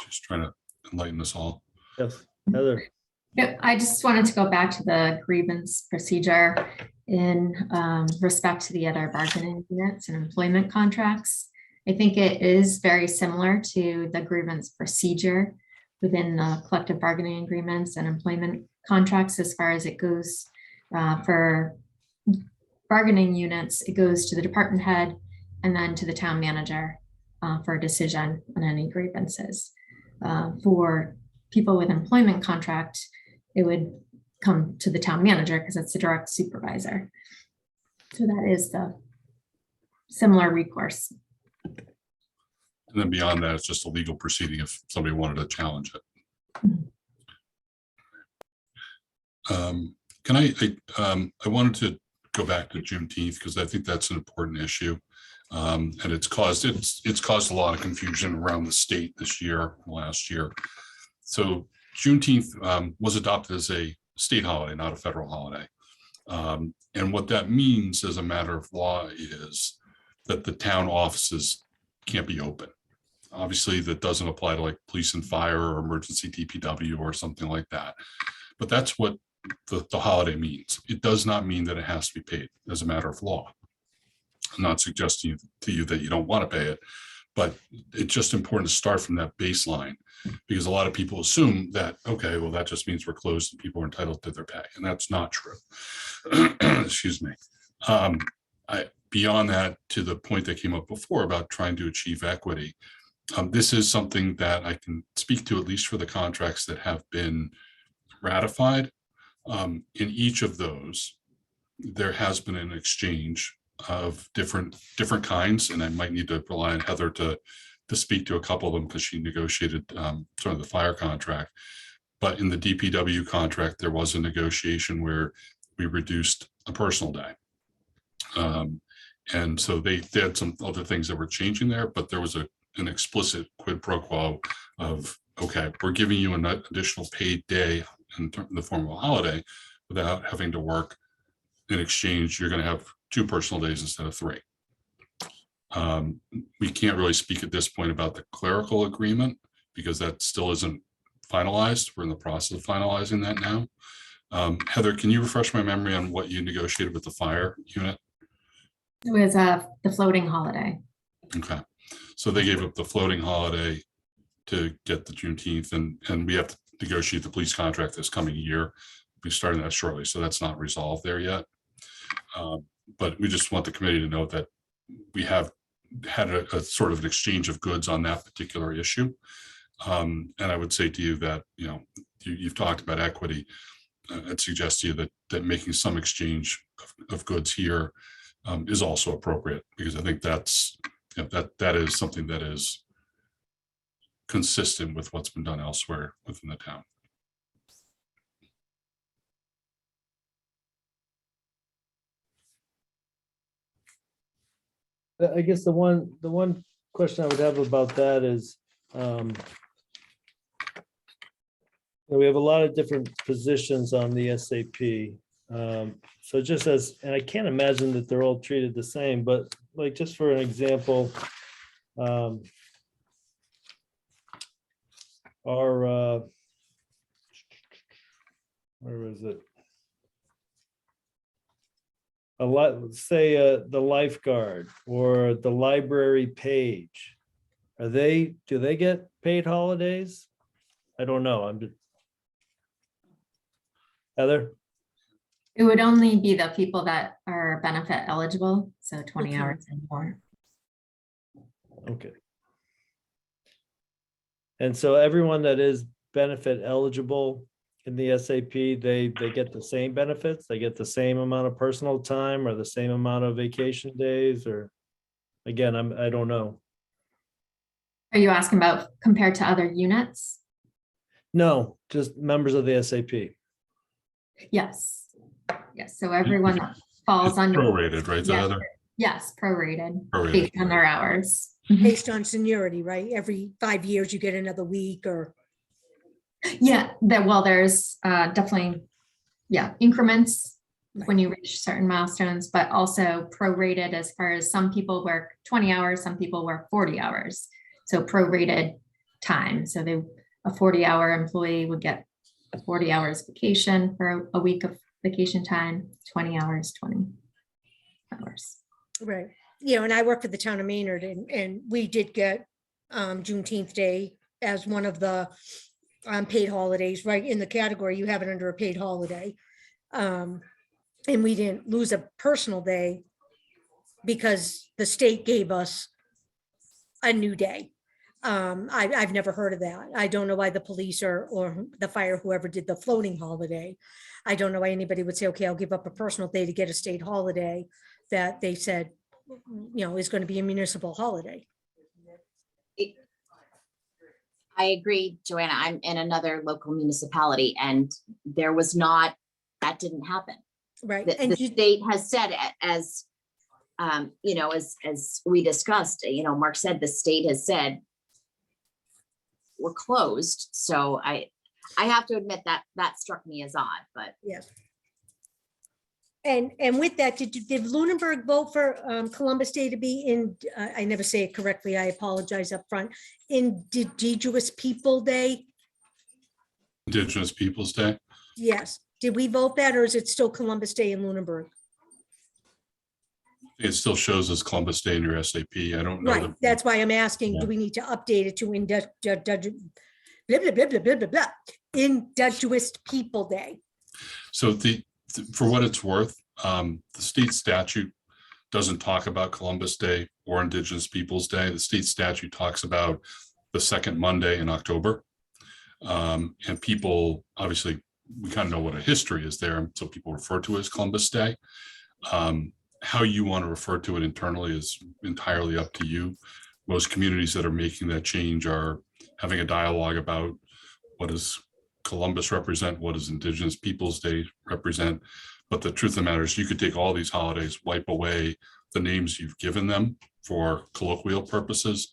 She's trying to enlighten us all. Yes, Heather. Yep, I just wanted to go back to the grievance procedure in respect to the other bargaining units and employment contracts. I think it is very similar to the grievance procedure within the collective bargaining agreements and employment contracts. As far as it goes for bargaining units, it goes to the department head and then to the town manager for a decision on any grievances. For people with employment contract, it would come to the town manager because it's the direct supervisor. So that is the similar recourse. And then beyond that, it's just a legal proceeding if somebody wanted to challenge it. I wanted to go back to Juneteenth because I think that's an important issue. And it's caused a lot of confusion around the state this year, last year. So Juneteenth was adopted as a state holiday, not a federal holiday. And what that means as a matter of law is that the town offices can't be open. Obviously, that doesn't apply to like police and fire or emergency DPW or something like that. But that's what the holiday means. It does not mean that it has to be paid as a matter of law. I'm not suggesting to you that you don't want to pay it, but it's just important to start from that baseline, because a lot of people assume that, okay, well, that just means we're closed and people are entitled to their pay. And that's not true. Excuse me. Beyond that, to the point that came up before about trying to achieve equity, this is something that I can speak to, at least for the contracts that have been ratified. In each of those, there has been an exchange of different kinds, and I might need to rely on Heather to speak to a couple of them because she negotiated sort of the fire contract. But in the DPW contract, there was a negotiation where we reduced a personal day. And so they had some other things that were changing there, but there was an explicit quid pro quo of, okay, we're giving you an additional paid day in the form of a holiday without having to work. In exchange, you're going to have 2 personal days instead of 3. We can't really speak at this point about the clerical agreement because that still isn't finalized. We're in the process of finalizing that now. Heather, can you refresh my memory on what you negotiated with the fire unit? It was the floating holiday. Okay, so they gave up the floating holiday to get the Juneteenth, and we have to negotiate the police contract this coming year. We're starting that shortly, so that's not resolved there yet. But we just want the committee to know that we have had a sort of an exchange of goods on that particular issue. And I would say to you that, you've talked about equity. I'd suggest to you that making some exchange of goods here is also appropriate, because I think that's, that is something that is consistent with what's been done elsewhere within the town. I guess the one question I would have about that is, we have a lot of different positions on the SAP. So just as, and I can't imagine that they're all treated the same, but like, just for an example, our, where is it? A lot, say, the lifeguard or the library page. Do they get paid holidays? I don't know. I'm just. Heather? It would only be the people that are benefit eligible, so 20 Okay. hours and more. Okay. And so everyone that is benefit eligible in the SAP, they get the same benefits? They get the same amount of personal time or the same amount of vacation days, or again, I don't know. Are you asking about compared to other units? No, just members of the SAP. Yes. Yes, so everyone that falls It's under. prorated, right? Yeah. Heather? Yes, prorated Prorated. based on their hours. Mhm. Based on seniority, right? Every 5 years you get another week or, Yeah, there's definitely, yeah, increments when you reach certain milestones, but also prorated as far as some people work 20 hours, some people work 40 hours. So prorated time. So a 40-hour employee would get 40 hours vacation for a week of vacation time, 20 hours, 20 hours. right. And I work for the town of Maynard and we did get Juneteenth Day as one of the paid holidays, right? In the category, you have it under a paid holiday. And we didn't lose a personal day because the state gave us a new day. I've never heard of that. I don't know why the police or the fire, whoever did the floating holiday. I don't know why anybody would say, okay, I'll give up a personal day to get a state holiday that they said, is going to be a municipal holiday. I agree, Joanna. I'm in another local municipality and that didn't happen. Right. The state has said, as we discussed, Mark said, the state has said we're closed. So I have to admit that struck me as odd, but. Yes. And with that, did Lunenburg vote for Columbus Day to be in, I never say it correctly, I apologize up front, Indigenous People Day? Indigenous Peoples' Day. Yes. Did we vote that, or is it still Columbus Day in Lunenburg? It still shows as Columbus Day in your SAP. I don't know. Right. That's why I'm asking, Yeah. do we need to update it to blah, blah, blah, blah, blah, blah, blah, Indigenous People Day? So for what it's worth, the state statute doesn't talk about Columbus Day or Indigenous Peoples' Day. The state statute talks about the second Monday in October. And people, obviously, we kind of know what a history is there, so people refer to it as Columbus Day. How you want to refer to it internally is entirely up to you. Most communities that are making that change are having a dialogue about what does Columbus represent, what does Indigenous Peoples' Day represent. But the truth of the matter is you could take all these holidays, wipe away the names you've given them for colloquial purposes.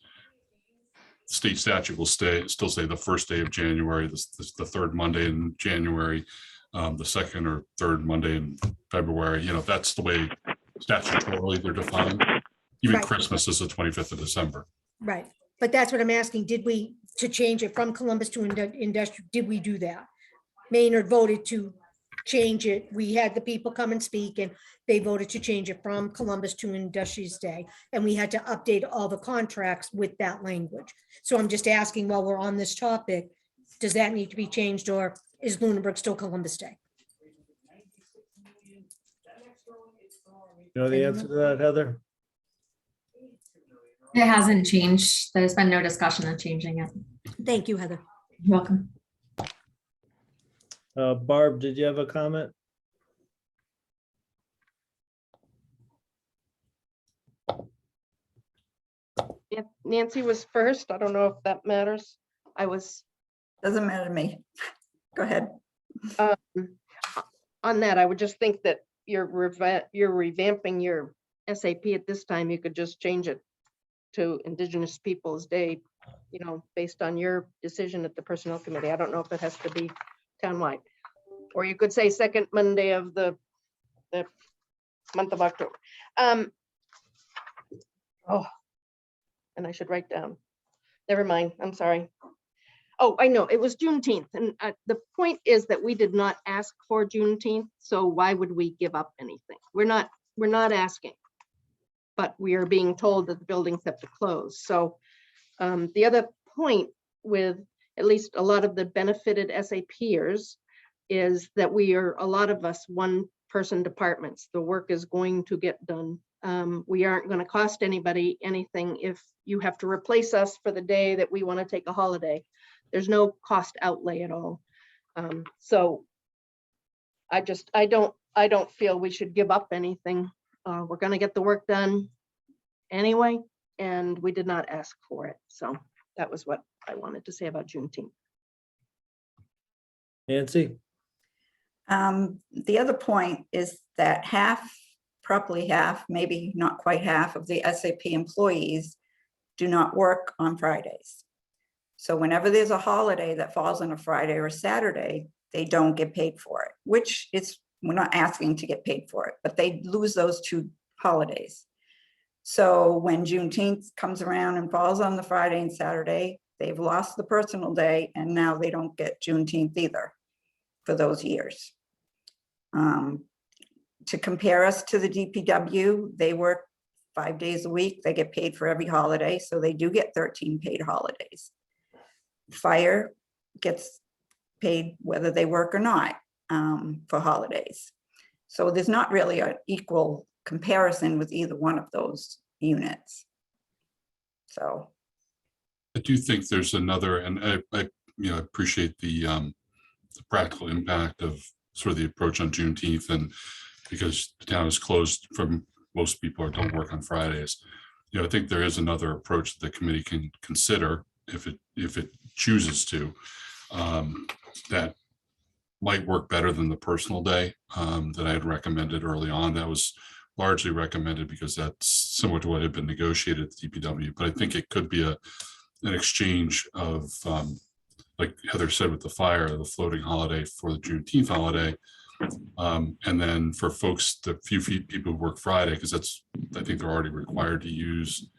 State statute will still say the first day of January, the third Monday in January, the second or third Monday in February. That's the way statutorily they're defined. Even Right. Christmas is the 25th of December. Right. But that's what I'm asking. Did we, to change it from Columbus to industrial, did we do that? Maynard voted to change it. We had the people come and speak and they voted to change it from Columbus to Industrious Day. And we had to update all the contracts with that language. So I'm just asking, while we're on this topic, does that need to be changed, or is Lunenburg still Columbus Day? You know the answer to that, Heather? It hasn't changed. There's been no discussion of changing it. Thank you, Heather. You're welcome. Barb, did you have a comment? Yeah, Nancy was first. I don't know if that matters. Doesn't matter to me. Go ahead. On that, I would just think that you're revamping your SAP at this time, you could just change it to Indigenous Peoples Day, you know, based on your decision at the Personnel Committee. I don't know if it has to be townwide. Or you could say second Monday of the month of October. Oh, and I should write down. Never mind, I'm sorry. Oh, I know, it was Juneteenth. And the point is that we did not ask for Juneteenth, so why would we give up anything? We're not asking. But we are being told that the buildings have to close. So the other point with at least a lot of the benefited SAPers is that we are, a lot of us, one-person departments. The work is going to get done. We aren't going to cost anybody anything if you have to replace us for the day that we want to take a holiday. There's no cost outlay at all. So I don't feel we should give up anything. We're going to get the work done anyway, and we did not ask for it. So that was what I wanted to say about Juneteenth. Nancy? The other point is that probably half, maybe not quite half of the SAP employees do not work on Fridays. So whenever there's a holiday that falls on a Friday or a Saturday, they don't get paid for it, which is, we're not asking to get paid for it, but they lose those 2 holidays. So when Juneteenth comes around and falls on the Friday and Saturday, they've lost the personal day, and now they don't get Juneteenth either for those years. To compare us to the DPW, they work 5 days a week. They get paid for every holiday, so they do get 13 paid holidays. Fire gets paid whether they work or not for holidays. So there's not really an equal comparison with either one of those units. So I do think there's another, and I appreciate the practical impact of sort of the approach on Juneteenth, and because the town is closed from most people or don't work on Fridays. I think there is another approach that the committee can consider if it chooses to, that might work better than the personal day that I had recommended early on. That was largely recommended because that's similar to what had been negotiated at the DPW. But I think it could be an exchange of, like Heather said with the fire, the floating holiday for the Juneteenth holiday. And then for folks, the few people who work Friday, because I think they're already required to use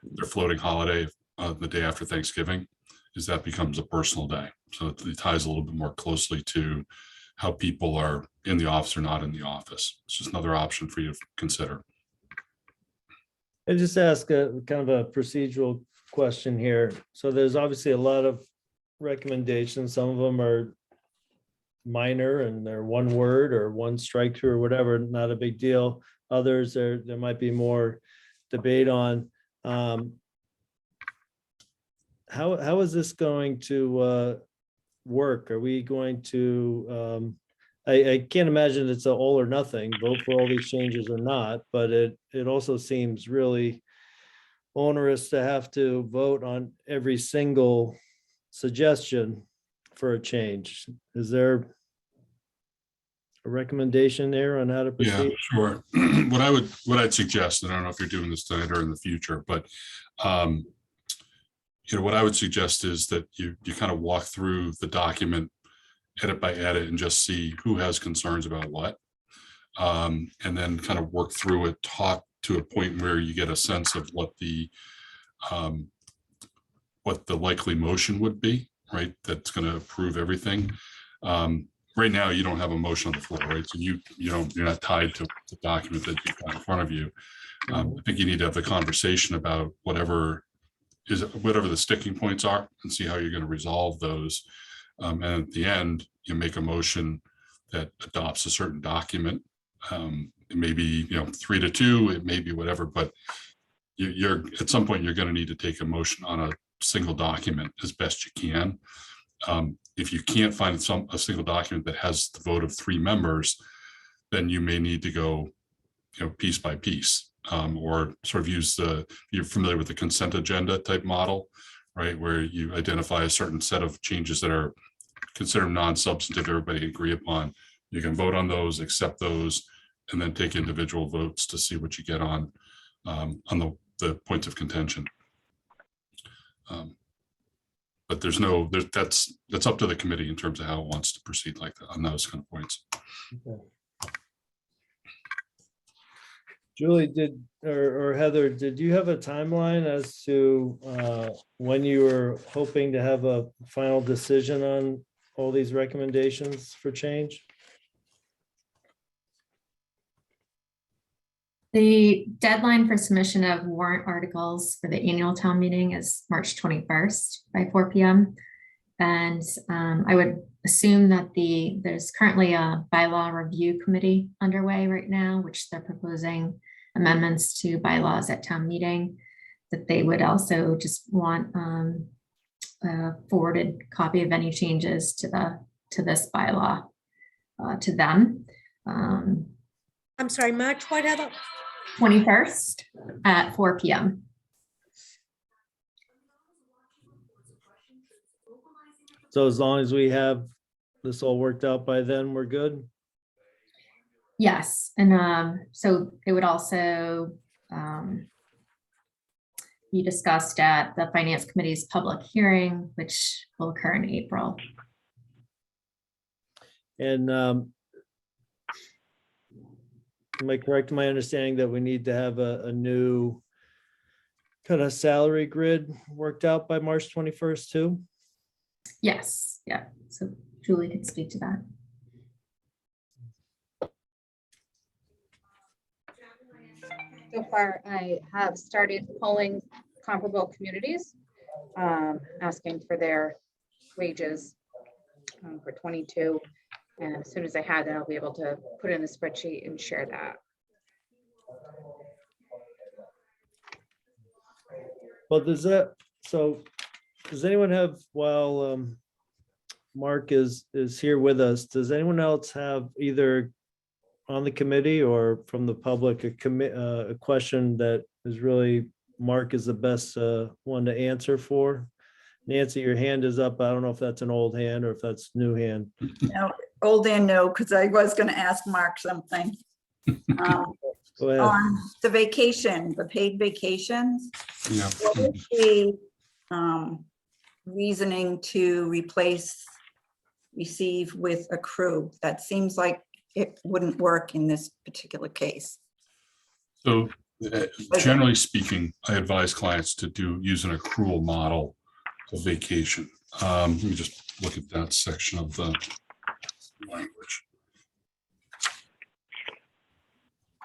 their floating holiday the day after Thanksgiving, is that becomes a personal day. So it ties a little bit more closely to how people are in the office or not in the office. It's just another option for you to consider. I just ask a kind of a procedural question here. So there's obviously a lot of recommendations. Some of them are minor and they're one word or one strike through or whatever, not a big deal. Others there might be more debate on. How is this going to work? Are we going to, I can't imagine it's an all or nothing, vote for all these changes or not, but it also seems really onerous to have to vote on every single suggestion for a change. Is there a recommendation there on how to proceed? Yeah, sure. What I'd suggest, and I don't know if you're doing this tonight or in the future, but what I would suggest is that you kind of walk through the document edit by edit and just see who has concerns about what, and then kind of work through it, talk to a point where you get a sense of what the likely motion would be, right? That's going to approve everything. Right now, you don't have a motion on the floor, right? So you're not tied to the document that you've got in front of you. I think you need to have the conversation about whatever the sticking points are and see how you're going to resolve those. And at the end, you make a motion that adopts a certain document. It may be 3-2, it may be whatever, but you're at some point you're going to need to take a motion on a single document as best you can. If you can't find a single document that has the vote of 3 members, then you may need to go piece by piece, or sort of use you're familiar with the consent agenda type model, right? Where you identify a certain set of changes that are considered non-substantive, everybody agree upon. You can vote on those, accept those, and then take individual votes to see what you get on the points of contention. But that's up to the committee in terms of how it wants to proceed like that on those kind of points. Okay. Julie, or Heather, did you have a timeline as to when you were hoping to have a final decision on all these recommendations for change? The deadline for submission of warrant articles for the annual town meeting is March 21st by 4 p.m. And I would assume that there's currently a bylaw review committee underway right now, which they're proposing amendments to bylaws at town meeting, that they would also just want a forwarded copy of any changes to this bylaw to them. I'm sorry, March, what, Heather? 21st at 4 p.m. So as long as we have this all worked out by then, we're good? Yes, and so it would also be discussed at the Finance Committee's public hearing, which will occur in April. And am I correct in my understanding that we need to have a new kind of salary grid worked out by March 21st too? Yes, yeah, so Julie could speak to that. So far, I have started polling comparable communities, asking for their wages for 22. And as soon as I have that, I'll be able to put in a spreadsheet and share that. Well, does anyone have, while Mark is here with us, does anyone else have either on the committee or from the public a question that is really Mark is the best one to answer for? Nancy, your hand is up. I don't know if that's an old hand or if that's new hand. No, old and no, because I was going to ask Mark something. Go ahead. On the vacation, the paid vacations, Yeah. what is the reasoning to replace receive with accrue? That seems like it wouldn't work in this particular case. So generally speaking, I advise clients to use an accrual model of vacation. Let me just look at that section of the language.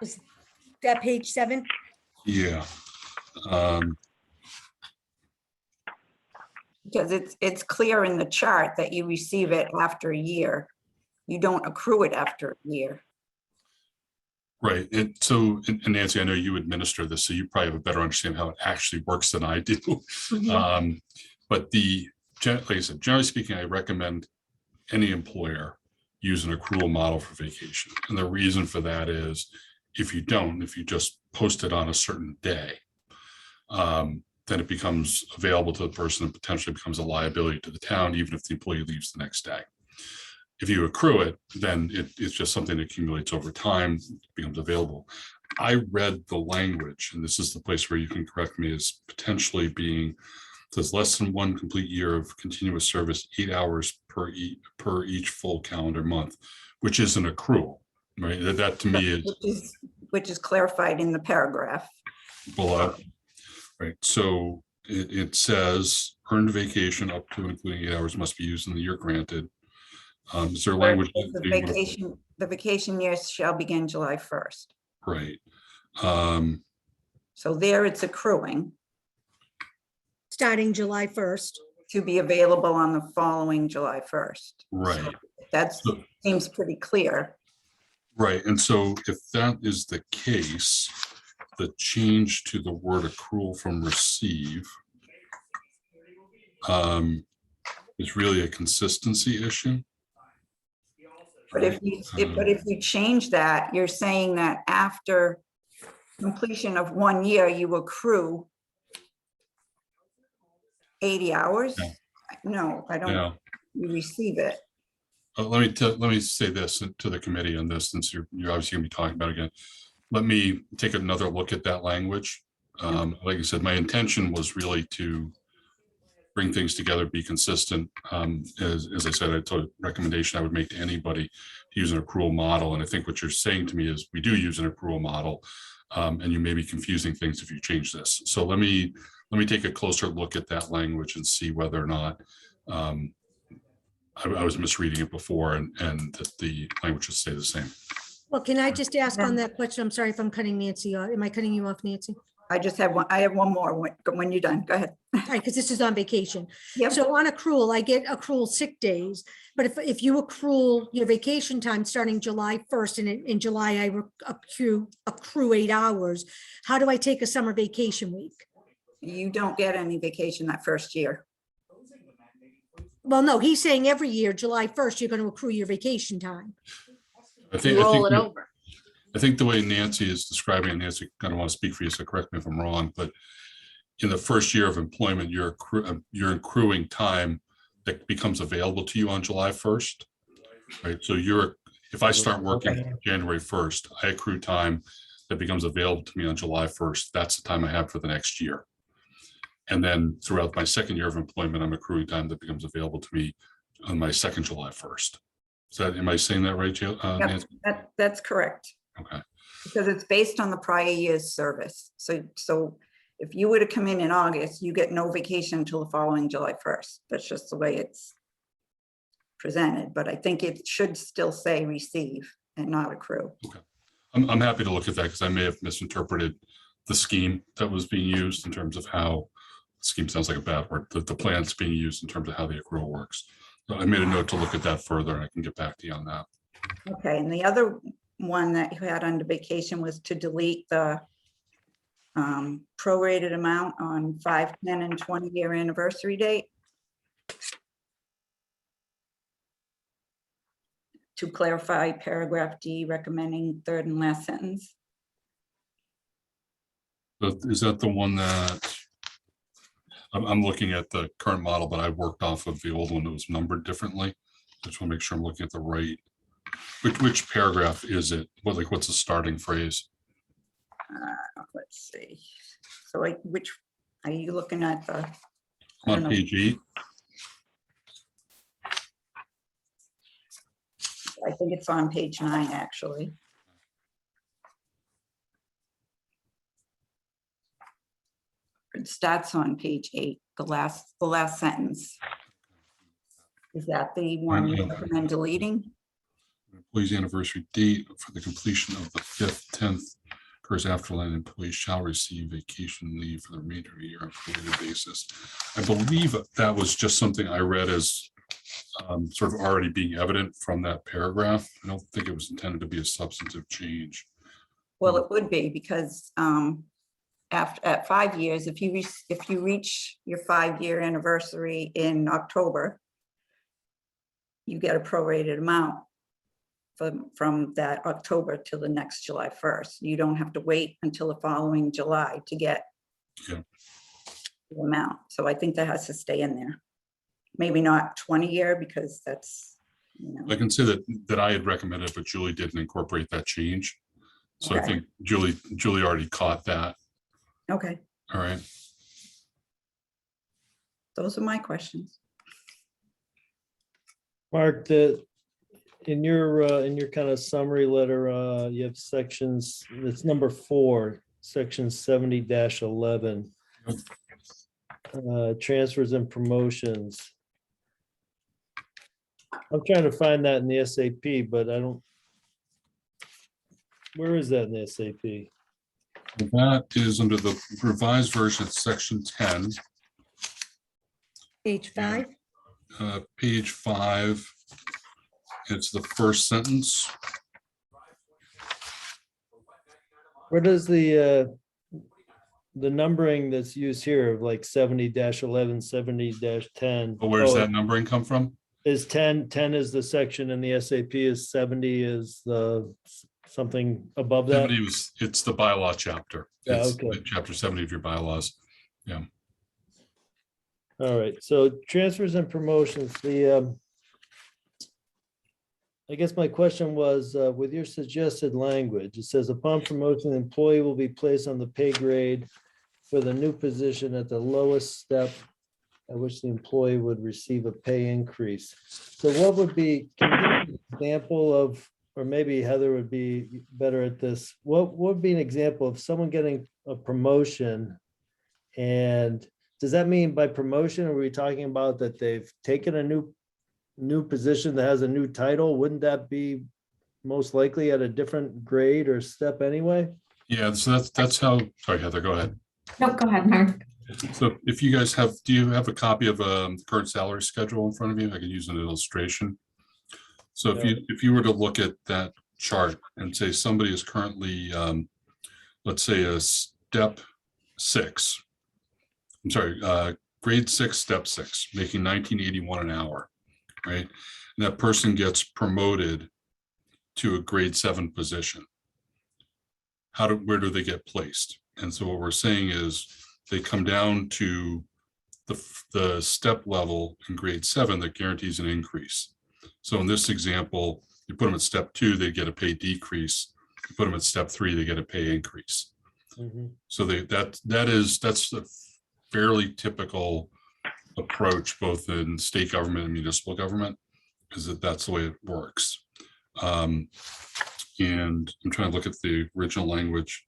Was that page 7? Yeah. Because it's clear in the chart that you receive it after a year. You don't accrue it after a year. Right. And so, and Nancy, I know you administer this, so you probably have a better understanding how it actually works than I do. Mhm. But like I said, generally speaking, I recommend any employer use an accrual model for vacation. And the reason for that is if you just post it on a certain day, then it becomes available to the person and potentially becomes a liability to the town, even if the employee leaves the next day. If you accrue it, then it's just something that accumulates over time, becomes available. I read the language, and this is the place where you can correct me, as potentially being, says less than 1 complete year of continuous service, 8 hours per each full calendar month, which is an accrual, right? That to me is which is clarified in the paragraph below. Right, so it says earned vacation up to and including 8 hours must be used in the year granted. Is there language? The vacation years shall begin July 1st. Right. So there it's accruing Starting July 1st. to be available on the following July 1st. Right. That seems pretty clear. Right, and so if that is the case, the change to the word accrual from receive is really a consistency issue. But if you change that, you're saying that after completion of 1 year, you accrue 80 hours? Yeah. No, I don't. Yeah, You receive it. Let me say this to the committee on this, since you're obviously gonna be talking about it again. Let me take another look at that language. Like I said, my intention was really to bring things together, be consistent. As I said, I told a recommendation I would make to anybody to use an accrual model. And I think what you're saying to me is we do use an accrual model, and you may be confusing things if you change this. So let me take a closer look at that language and see whether or not I was misreading it before, and that the language should stay the same. Well, can I just ask on that question? I'm sorry if I'm cutting Nancy off. Am I cutting you off, Nancy? I just have one, I have one more when you're done. Go ahead. All right, because this is on vacation. Yep. So on accrual, I get accrual sick days, but if you accrue your vacation time starting July 1st and in July I accrue 8 hours, how do I take a summer vacation week? You don't get any vacation that first year. Well, no, he's saying every year, July 1st, you're going to accrue your vacation time. Roll it over. I think the way Nancy is describing it, Nancy, I don't want to speak for you, so correct me if I'm wrong, but in the first year of employment, you're accruing time that becomes available to you on July 1st, right? So if I start working January 1st, I accrue time that becomes available to me on July 1st. That's the time I have for the next year. And then throughout my second year of employment, I'm accruing time that becomes available to me on my second July 1st. Am I saying that right, Nancy? Yep, that's correct. Okay. Because it's based on the prior year's service. So if you were to come in August, you get no vacation until the following July 1st. That's just the way it's presented, but I think it should still say receive and not accrue. Okay. I'm happy to look at that because I may have misinterpreted the scheme that was being used in terms of how scheme sounds like a bad word, the plan that's being used in terms of how the accrual works. So I made a note to look at that further and I can get back to you on that. Okay, and the other one that you had under vacation was to delete the prorated amount on 5, 10, and 20-year anniversary date. To clarify paragraph D, recommending third and last sentence. So is that the one that I'm looking at the current model, but I worked off of the old one that was numbered differently. I just want to make sure I'm looking at the right. Which paragraph is it? What's the starting phrase? Let's see. So which are you looking at? On page 8. I think it's on page 9, actually. It starts on page 8, the last sentence. Is that the one you recommend deleting? Employee's anniversary date for the completion of the 5th, 10th occurs after that employee shall receive vacation leave for the remainder of the year on a prorated basis. I believe that was just something I read as sort of already being evident from that paragraph. I don't think it was intended to be a substantive change. Well, it would be because at 5 years, if you reach your 5-year anniversary in October, you get a prorated amount from that October to the next July 1st. You don't have to wait until the following July to get the amount. So I think that has to stay in there. Maybe not 20-year because that's, I can say that I had recommended, but Julie didn't incorporate that change. So Okay. I think Julie already caught that. Okay. All right. Those are my questions. Mark, in your kind of summary letter, you have sections, it's number 4, section 70-11. Transfers and promotions. I'm trying to find that in the SAP, but I don't. Where is that in the SAP? That is under the revised version, section 10. Page 5. Page 5. It's the first sentence. Where does the numbering that's used here of like 70-11, 70-10? But where's that numbering come from? Is 10 is the section in the SAP, is 70 is the something above that? 70 it's the bylaw chapter. Yeah, It's okay. chapter 70 of your bylaws. Yeah. All right, so transfers and promotions, the I guess my question was, with your suggested language, it says upon promotion, the employee will be placed on the pay grade for the new position at the lowest step at which the employee would receive a pay increase. So what would be, can you give an example of, or maybe Heather would be better at this, what would be an example of someone getting a promotion? And does that mean by promotion, are we talking about that they've taken a new position that has a new title? Wouldn't that be most likely at a different grade or step anyway? Yeah, so that's how, sorry, Heather, go ahead. No, go ahead, Mark. So if you guys have, do you have a copy of the current salary schedule in front of you? I can use an illustration. So if you were to look at that chart and say somebody is currently, let's say a step 6, I'm sorry, grade 6, step 6, making 1981 an hour, right? And that person gets promoted to a grade 7 position. Where do they get placed? And so what we're saying is they come down to the step level in grade 7 that guarantees an increase. So in this example, you put them at step 2, they get a pay decrease. You put them at step 3, they get a pay increase. So that's a fairly typical approach, both in state government and municipal government, is that's the way it works. And I'm trying to look at the original language.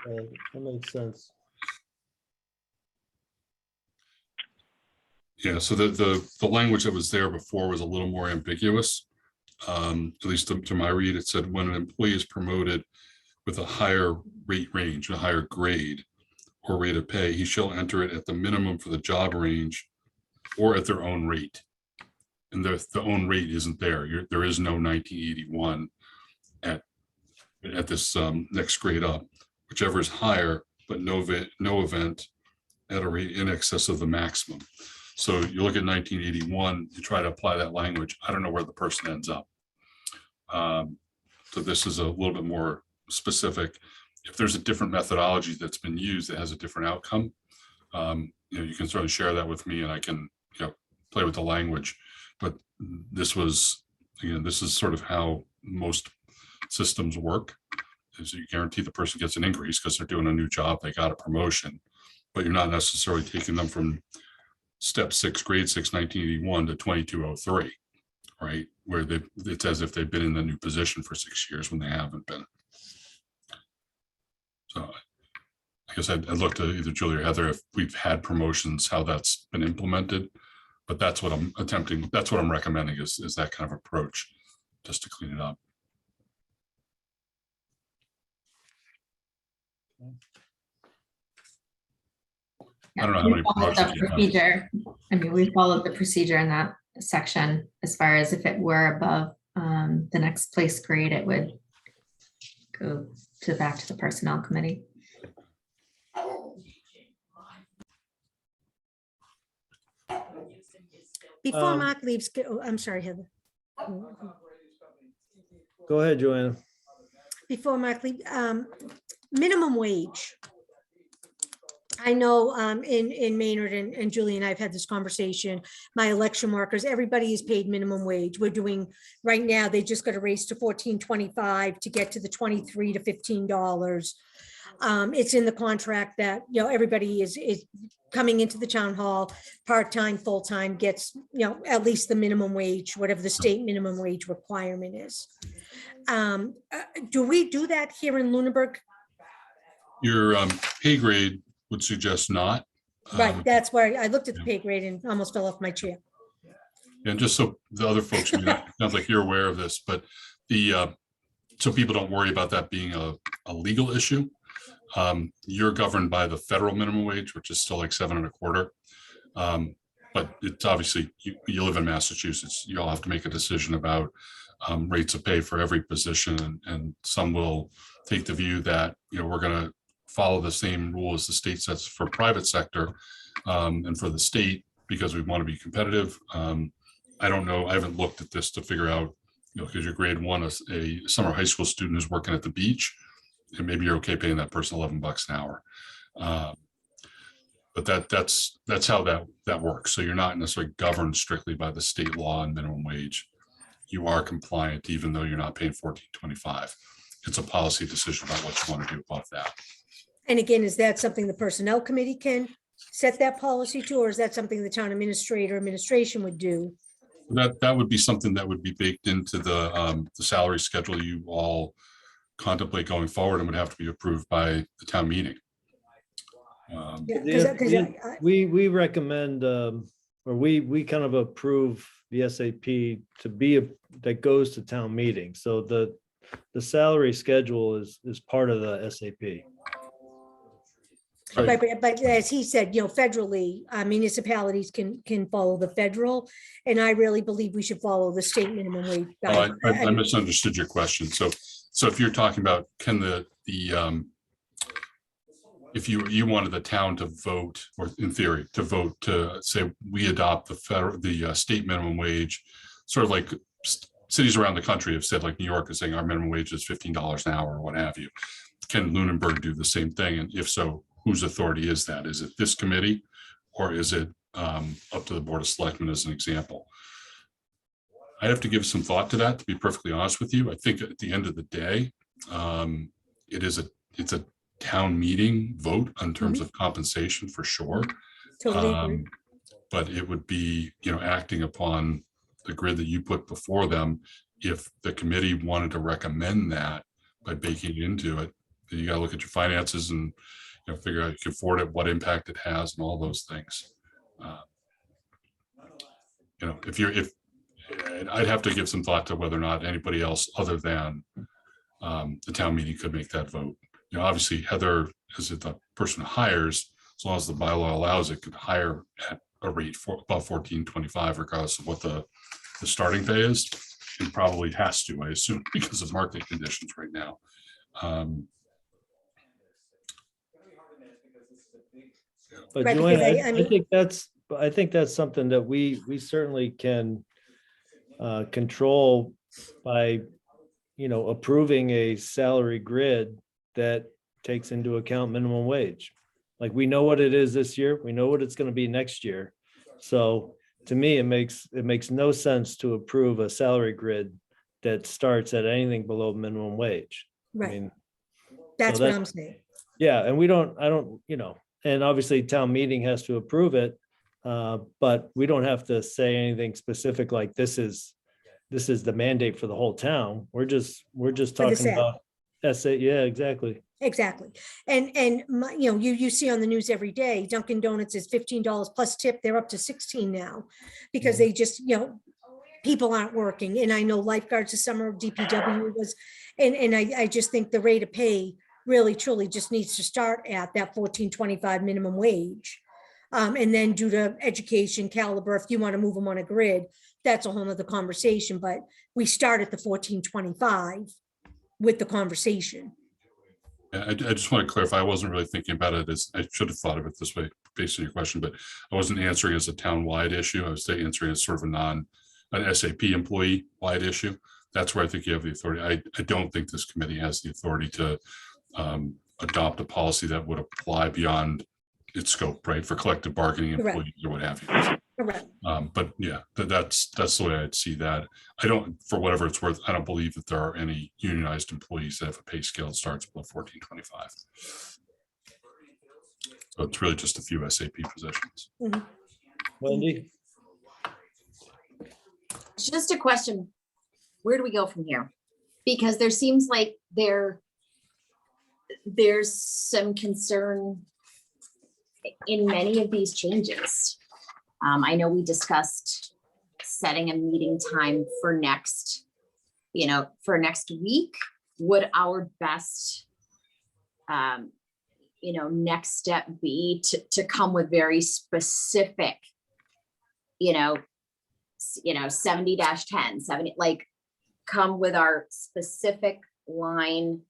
That makes sense. Yeah, so the language that was there before was a little more ambiguous. At least to my read, it said when an employee is promoted with a higher rate range, a higher grade or rate of pay, he shall enter it at the minimum for the job range or at their own rate. And the own rate isn't there. There is no 1981 at this next grade up, whichever is higher, but no event at a rate in excess of the maximum. So you look at 1981, you try to apply that language. I don't know where the person ends up. So this is a little bit more specific. If there's a different methodology that's been used that has a different outcome, you can sort of share that with me and I can play with the language. But this is sort of how most systems work, is you guarantee the person gets an increase because they're doing a new job, they got a promotion, but you're not necessarily taking them from step 6, grade 6, 1981 to 2203, right? Where it's as if they've been in the new position for 6 years when they haven't been. So I guess I'd look to either Julie or Heather if we've had promotions, how that's been implemented. But that's what I'm attempting, that's what I'm recommending is that kind of approach, just to clean it up. I don't know how many promotions you have. Procedure. I mean, we followed the procedure in that section as far as if it were above the next place grade, it would go back to the personnel committee. Before Mark leaves, I'm sorry, Heather. Go ahead, Joanna. Before Mark leaves, minimum wage. I know in Maynard and Julie and I have had this conversation, my election workers, everybody is paid minimum wage. We're doing, right now, they just got a raise to $14.25 to get to the $23 to $15. It's in the contract that, everybody is coming into the town hall, part-time, full-time, gets, at least the minimum wage, whatever the state minimum wage requirement is. Do we do that here in Lunenburg? Your pay grade would suggest not. Right, that's where I looked at the pay grade and almost fell off my chair. And just so the other folks, it sounds like you're aware of this, but so people don't worry about that being a legal issue. You're governed by the federal minimum wage, which is still like $7.25. But it's obviously, you live in Massachusetts, you all have to make a decision about rates of pay for every position. And some will take the view that, we're going to follow the same rule as the state sets for private sector and for the state, because we want to be competitive. I don't know. I haven't looked at this to figure out, because you're grade 1, a summer high school student who's working at the beach, and maybe you're okay paying that person $11 an hour. But that's how that works. So you're not necessarily governed strictly by the state law and minimum wage. you are compliant, even though you're not paying $14.25. It's a policy decision about what you want to do above that. And again, is that something the personnel committee can set that policy to, or is that something the town administration would do? That would be something that would be baked into the salary schedule you all contemplate going forward and would have to be approved by the town meeting. Yeah, 'cause We recommend, or we kind of approve the SAP to be, that goes to town meeting. So the salary schedule is part of the SAP. But as he said, federally, municipalities can follow the federal, and I really believe we should follow the state minimum wage. I misunderstood your question. So if you're talking about, can if you wanted the town to vote, or in theory, to vote to say, we adopt the state minimum wage, sort of like cities around the country have said, like New York is saying our minimum wage is $15 an hour or what have you. Can Lunenburg do the same thing? And if so, whose authority is that? Is it this committee, or is it up to the Board of Selectmen as an example? I have to give some thought to that, to be perfectly honest with you. I think at the end of the day, it's a town meeting vote in terms of compensation for sure. Totally agree. But it would be, acting upon the grid that you put before them. If the committee wanted to recommend that by baking it into it, then you got to look at your finances and figure out if you can afford it, what impact it has, and all those things. I'd have to give some thought to whether or not anybody else other than the town meeting could make that vote. Obviously Heather, as the person who hires, as long as the bylaw allows it, could hire at a rate above $14.25, regardless of what the starting pay is. It probably has to, I assume, because of market conditions right now. But Right, Joanne, because I think that's something that we certainly can control by, approving a salary grid that takes into account minimum wage. Like, we know what it is this year, we know what it's going to be next year. So to me, it makes no sense to approve a salary grid that starts at anything below minimum wage. I Right. mean, That's so what I'm saying. yeah, and I don't, and obviously town meeting has to approve it. But we don't have to say anything specific like this is the mandate for the whole town. We're just For the talking SAP. about SA. Yeah, exactly. Exactly. And you see on the news every day, Dunkin' Donuts is $15 plus tip. They're up to 16 now because they just, people aren't working. And I know lifeguards this summer, DPW was, and I just think the rate of pay really truly just needs to start at that $14.25 minimum wage. And then due to education caliber, if you want to move them on a grid, that's a whole nother conversation, but we start at the $14.25 with the conversation. I just want to clarify, I wasn't really thinking about it as, I should have thought of it this way based on your question, but I wasn't answering as a town-wide issue. I was answering as sort of an SAP employee-wide issue. That's where I think you have the authority. I don't think this committee has the authority to adopt a policy that would apply beyond its scope, right, for collective bargaining Correct. employees or what have you. Correct. But yeah, that's the way I'd see that. I don't, for whatever it's worth, I don't believe that there are any unionized employees that have a pay scale that starts below $14.25. So it's really just a few SAP positions. Wendy? It's just a question. Where do we go from here? Because there seems like there's some concern in many of these changes. I know we discussed setting a meeting time for next week. Would our best, next step be to come with very specific, 70-10, 70, like come with our specific line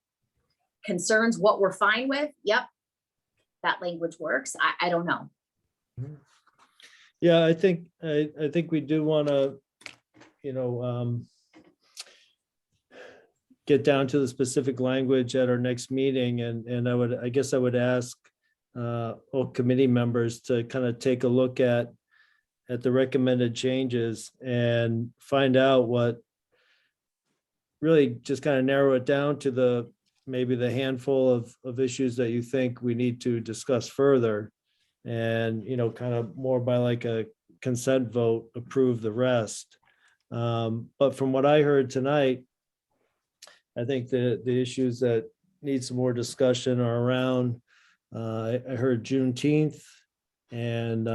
concerns, what we're fine with? Yep, that language works. I don't know. Yeah, I think we do want to, get down to the specific language at our next meeting, and I guess I would ask all committee members to kind of take a look at the recommended changes and find out what really just kind of narrow it down to maybe the handful of issues that you think we need to discuss further. And, kind of more by like a consent vote, approve the rest. But from what I heard tonight, I think the issues that need some more discussion are around, I heard Juneteenth and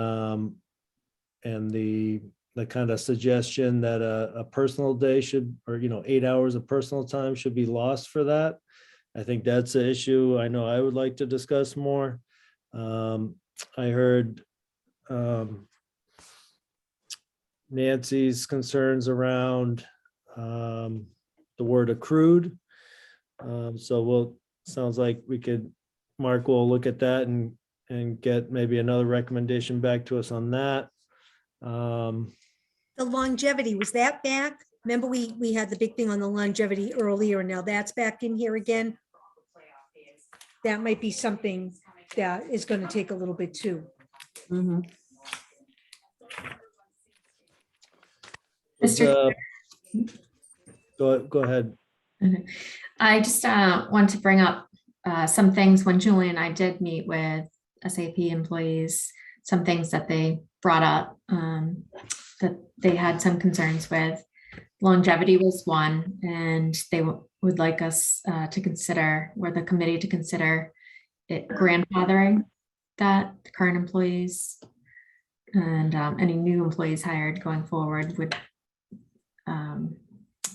the kind of suggestion that a personal day should, or 8 hours of personal time should be lost for that. I think that's an issue I know I would like to discuss more. I heard Nancy's concerns around the word accrued. Sounds like Mark will look at that and get maybe another recommendation back to us on that. The longevity, was that back? Remember, we had the big thing on the longevity earlier, and now that's back in here again. That might be something that is going to take a little bit too. Mr. Go ahead. I just want to bring up some things when Julie and I did meet with SAP employees, some things that they brought up that they had some concerns with. Longevity was one, and they would like us to consider, or the committee to consider it grandfathering that the current employees and any new employees hired going forward would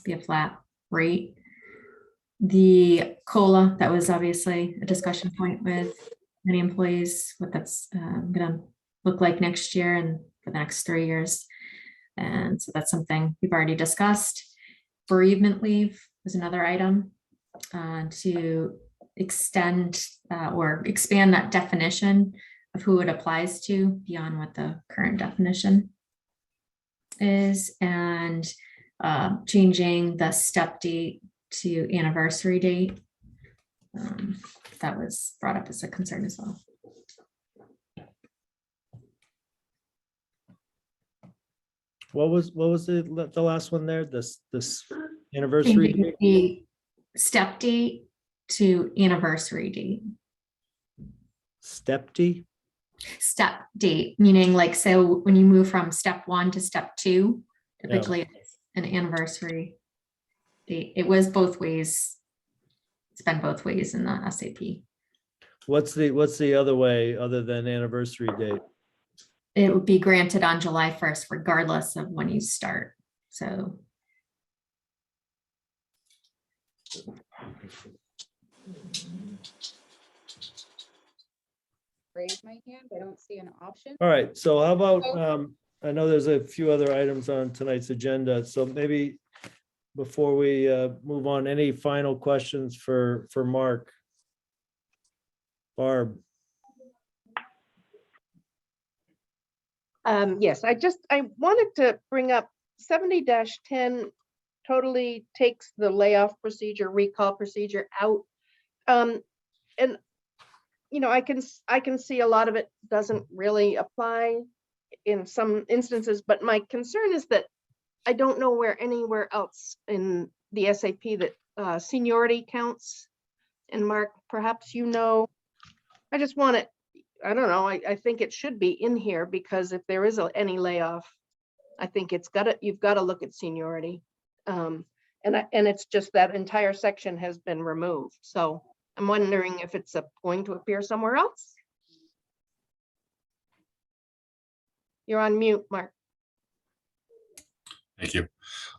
be a flat rate. The COLA, that was obviously a discussion point with many employees, what that's going to look like next year and for the next 3 years. And so that's something we've already discussed. Bereavement leave was another item to extend or expand that definition of who it applies to beyond what the current definition is, and changing the step date to anniversary date. That was brought up as a concern as well. What was the last one there? This anniversary Changing date? the step date to anniversary date. Step D? Step date, meaning like, so when you move from step 1 to step 2, typically it's an anniversary date. It was both ways. It's been both ways in the SAP. What's the other way other than anniversary date? It would be granted on July 1st, regardless of when you start. So. Raise my hand. I don't see an option. All right, so how about, I know there's a few other items on tonight's agenda, so maybe before we move on, any final questions for Mark? Barb? Yes, I wanted to bring up 70-10 totally takes the layoff procedure, recall procedure out. And I can see a lot of it doesn't really apply in some instances, but my concern is that I don't know where anywhere else in the SAP that seniority counts. And Mark, perhaps I just want it, I don't know, I think it should be in here, because if there is any layoff, I think you've got to look at seniority. And it's just that entire section has been removed. So I'm wondering if it's going to appear somewhere else. You're on mute, Mark. Thank you.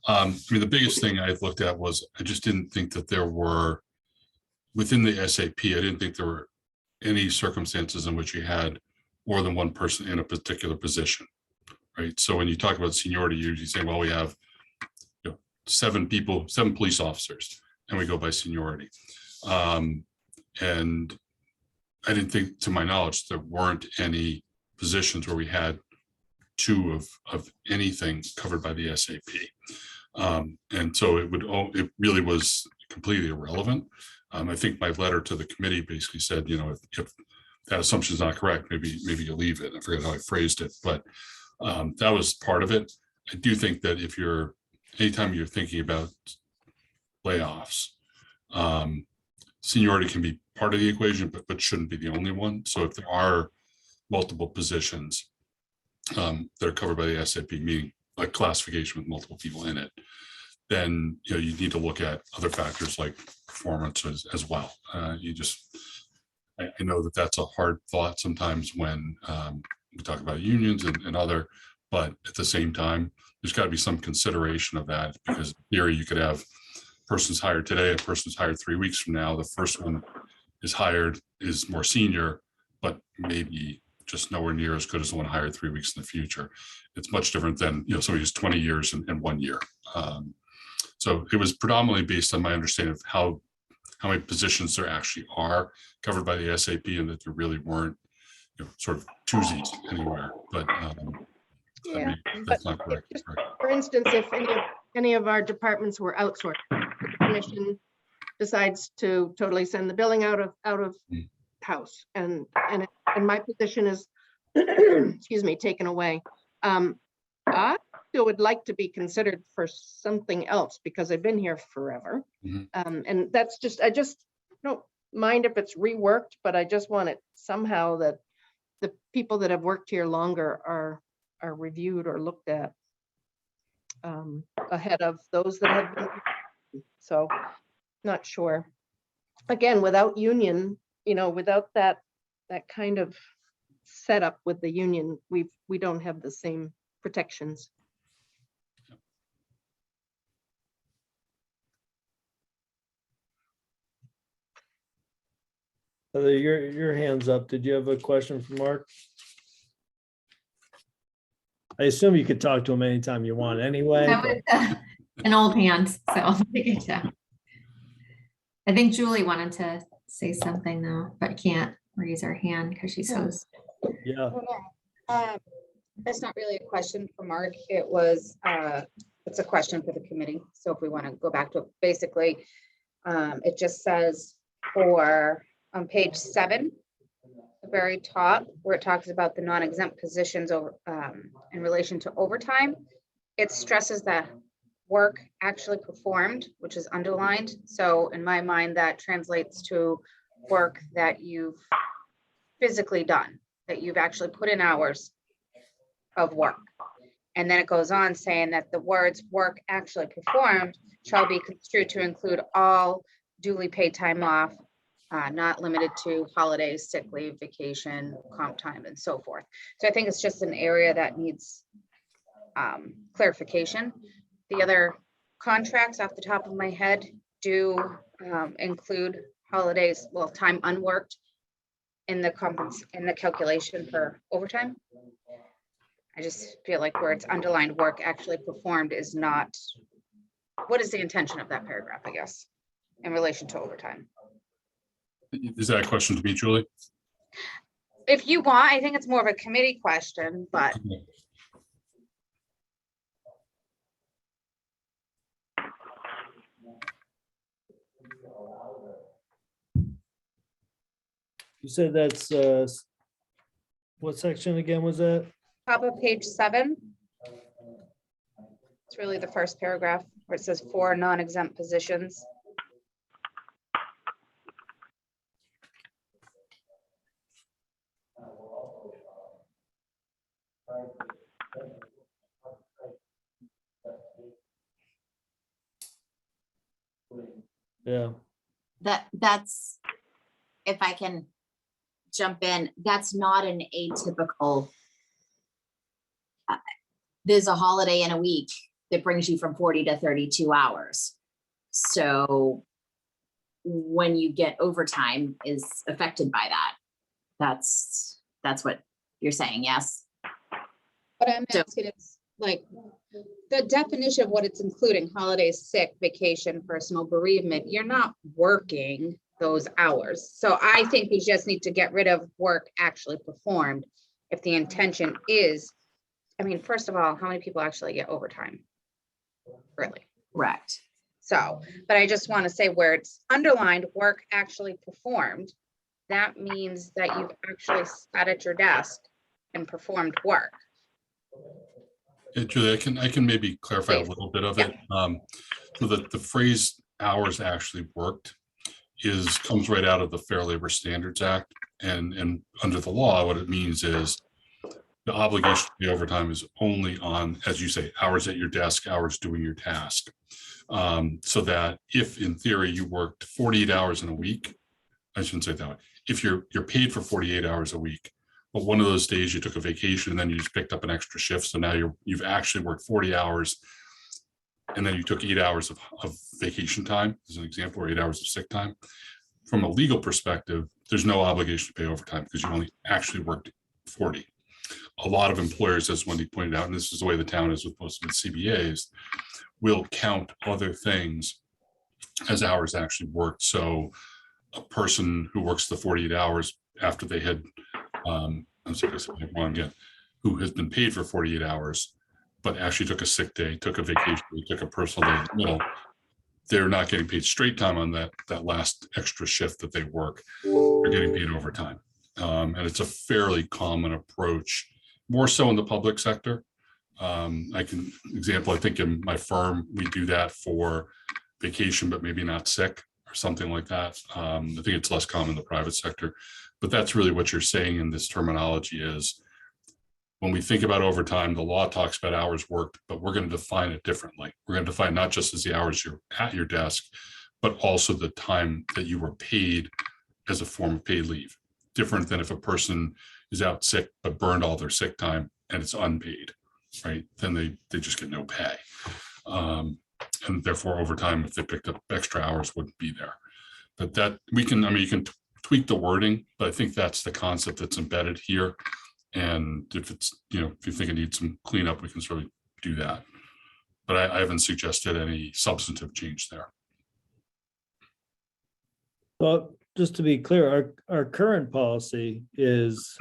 The biggest thing I've looked at was I just didn't think that there were, within the SAP, I didn't think there were any circumstances in which you had more than one person in a particular position, right? So when you talk about seniority, you usually say, well, we have 7 police officers, and we go by seniority. And I didn't think, to my knowledge, there weren't any positions where we had 2 of anything covered by the SAP. And so it really was completely irrelevant. I think my letter to the committee basically said, if that assumption is not correct, maybe you leave it. I forget how I phrased it, but that was part of it. I do think that anytime you're thinking about layoffs. Seniority can be part of the equation, but shouldn't be the only one. So if there are multiple positions that are covered by the SAP, meaning a classification with multiple people in it, then you need to look at other factors like performance as well. I know that that's a hard thought sometimes when we talk about unions and other, but at the same time, there's got to be some consideration of that, because in theory, you could have person's hired today, a person's hired 3 weeks from now. The first one is hired, is more senior, but maybe just nowhere near as good as the one hired 3 weeks in the future. It's much different than somebody who's 20 years in 1 year. So it was predominantly based on my understanding of how many positions there actually are covered by the SAP, and that there really weren't sort of twosies anywhere. But Yeah, that's not correct. just for instance, if any of our departments were outsourced, the commission decides to totally send the billing out of house, and my position is excuse me, taken away. I still would like to be considered for something else because I've been here forever. And that's I just don't mind if it's reworked, but I just want it somehow that the people that have worked here longer are reviewed or looked at ahead of those that have been. So not sure. Again, without union, without that kind of setup with the union, we don't have the same protections. Heather, your hand's up. Did you have a question for Mark? I assume you could talk to him anytime you want anyway. That was an old hand, so I think Julie wanted to say something though, but can't raise her hand because she's host. Yeah. That's not really a question for Mark. It's a question for the committee. So if we want to go back to it, basically, it just says on page 7, the very top, where it talks about the non-exempt positions in relation to overtime, it stresses that work actually performed, which is underlined. So in my mind, that translates to work that you've physically done, that you've actually put in hours of work. And then it goes on saying that the words work actually performed shall be construed to include all duly paid time off, not limited to holidays, sick leave, vacation, comp time, and so forth. So I think it's just an area that needs clarification. The other contracts off the top of my head do include holidays, well, time unworked in the calculation for overtime. I just feel like where it's underlined work actually performed is not, what is the intention of that paragraph, I guess, in relation to overtime? Is that a question to me, Julie? If you want, I think it's more of a committee question, but. You said that's what section again was that? Top of page 7. It's really the first paragraph where it says 4 non-exempt positions. Yeah. That's, if I can jump in, that's not an atypical. There's a holiday in a week that brings you from 40 to 32 hours. So when you get overtime is affected by that. That's what you're saying, yes? What I'm asking is like the definition of what it's including: holidays, sick, vacation, personal bereavement. You're not working those hours. So I think we just need to get rid of work actually performed. If the intention is, I mean, first of all, how many people actually get overtime? Really? Correct. So, but I just want to say where it's underlined work actually performed, that means that you've actually sat at your desk and performed work. Yeah, Julie, I can maybe clarify a little bit of it. So the phrase hours actually worked comes right out of the Fair Labor Standards Act. And under the law, what it means is the obligation to pay overtime is only on, as you say, hours at your desk, hours doing your task. So that if in theory you worked 48 hours in a week, I shouldn't say it that way. If you're paid for 48 hours a week, but one of those days you took a vacation and then you just picked up an extra shift. So now you've actually worked 40 hours and then you took 8 hours of vacation time as an example, or 8 hours of sick time. From a legal perspective, there's no obligation to pay overtime because you only actually worked 40. A lot of employers, as Wendy pointed out, and this is the way the town is with most of its CBAs, will count other things as hours actually worked. So a person who works the 48 hours after they had, I'm sorry, I said it wrong again, who has been paid for 48 hours, but actually took a sick day, took a vacation, took a personal day in the middle, they're not getting paid straight time on that last extra shift that they work. They're getting paid overtime. And it's a fairly common approach, more so in the public sector. I think in my firm, we do that for vacation, but maybe not sick or something like that. I think it's less common in the private sector, but that's really what you're saying in this terminology is when we think about overtime, the law talks about hours worked, but we're going to define it differently. We're going to define not just as the hours you're at your desk, but also the time that you were paid as a form of paid leave. Different than if a person is out sick, but burned all their sick time and it's unpaid, right? Then they just get no pay. And therefore overtime, if they picked up extra hours, wouldn't be there. But that you can tweak the wording, but I think that's the concept that's embedded here. And if it's, if you think it needs some cleanup, we can certainly do that. But I haven't suggested any substantive change there. Well, just to be clear, our current policy is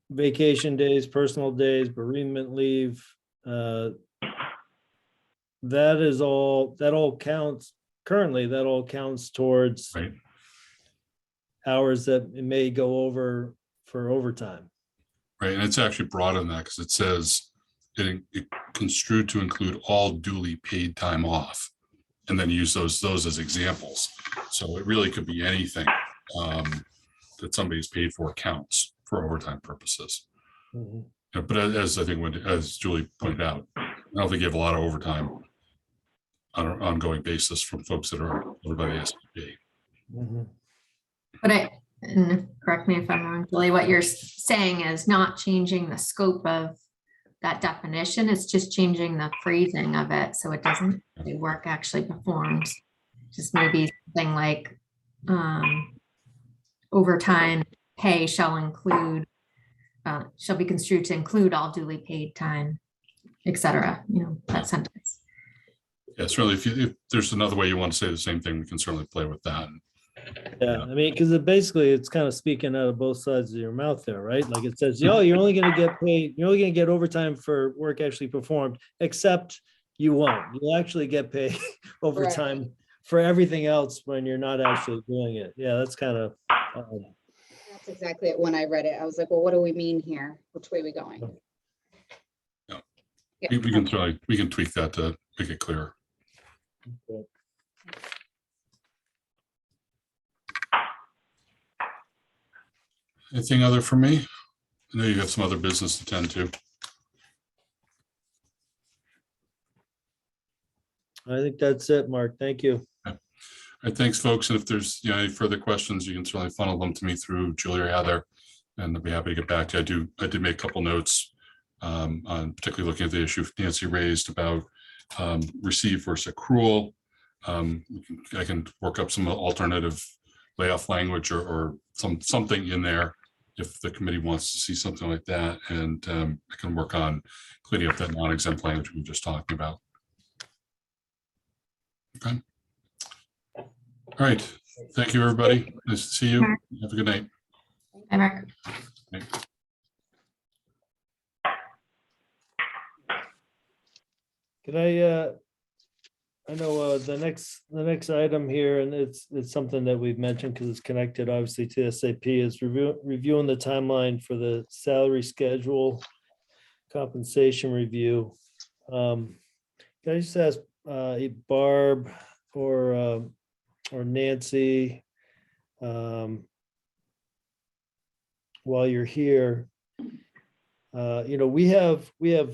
vacation days, personal days, bereavement leave. That all counts currently, that all counts towards Right. hours that it may go over for overtime. Right. And it's actually broader than that because it says it construed to include all duly paid time off, and then use those as examples. So it really could be anything that somebody's paid for counts for overtime purposes. Mm-hmm. But as I think as Julie pointed out, I don't think you have a lot of overtime on an ongoing basis from folks that are covered by the SPP. Mm-hmm. But and correct me if I'm wrong, Julie, what you're saying is not changing the scope of that definition. It's just changing the phrasing of it. So it doesn't say work actually performed. Just maybe something like overtime pay shall be construed to include all duly paid time, etc. That sentence. Yeah, certainly if there's another way you want to say the same thing, we can certainly play with that. Yeah, I mean, because it's kind of speaking out of both sides of your mouth there, right? Like it says, you're only going to get paid, you're only going to get overtime for work actually performed, except you won't. You'll actually get paid overtime for everything else when you're not actually doing it. Yeah, that's kind of. That's exactly it. When I read it, I was like, well, what do we mean here? Which way are we going? Yeah. Yeah. We can tweak that to make it clearer. Okay. Anything other for me? I know you have some other business to tend to. I think that's it, Mark. Thank you. All right, thanks, folks. And if there's any further questions, you can certainly funnel them to me through Julie or Heather, and I'll be happy to get back to you. I did make a couple notes on particularly looking at the issue Nancy raised about receive versus accrual. I can work up some alternative layoff language or something in there if the committee wants to see something like that, and I can work on cleaning up that non-exempt language we were just talking about. Okay. All right. Thank you, everybody. Nice to see you. Have a good night. Bye, Mark. Can I know the next item here, and it's something that we've mentioned because it's connected obviously to SAP, is reviewing the timeline for the salary schedule compensation review. If can I just ask Barb or Nancy, while you're here, we have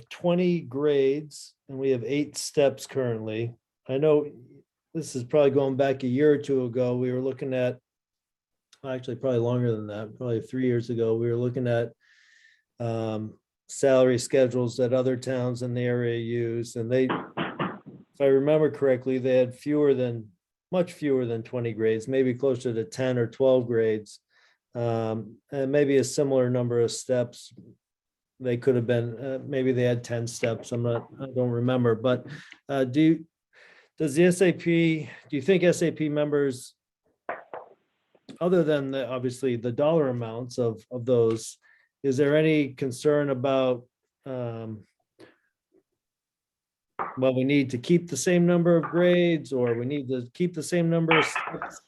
20 grades and we have 8 steps currently. I know this is probably going back a year or two ago. We were looking at, actually probably longer than that, probably 3 years ago, we were looking at salary schedules that other towns in the area use. And they, if I remember correctly, they had much fewer than 20 grades, maybe closer to 10 or 12 grades. And maybe a similar number of steps. They could have been, maybe they had 10 steps. I don't remember, but do you think SAP members, other than obviously the dollar amounts of those, is there any concern about, we need to keep the same number of grades, or we need to keep the same number of steps?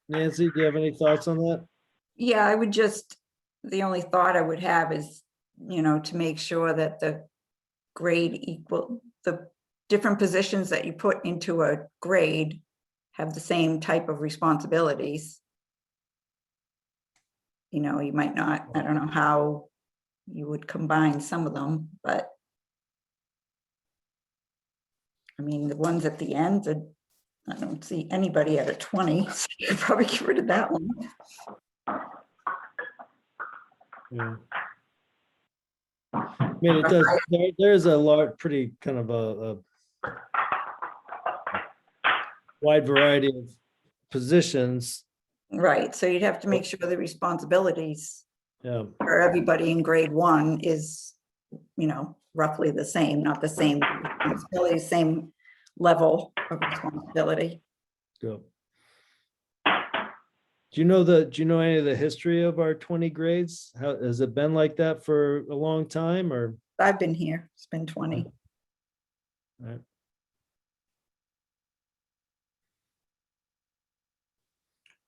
Nancy, do you have any thoughts on that? Yeah, the only thought I would have is, to make sure that the grade the different positions that you put into a grade have the same type of responsibilities. You might not, I don't know how you would combine some of them, but I mean, the ones at the end, I don't see anybody at a 20, so you could probably get rid of that one. Yeah. I mean, it does, there's a lot, pretty kind of a wide variety of positions. Right, so you'd have to make sure the responsibilities Yeah. for everybody in grade 1 is, roughly the same, not the same responsibility, same level of responsibility. Go. Do you know any of the history of our 20 grades? How has it been like that for a long time, or? I've been here, it's been 20. Right.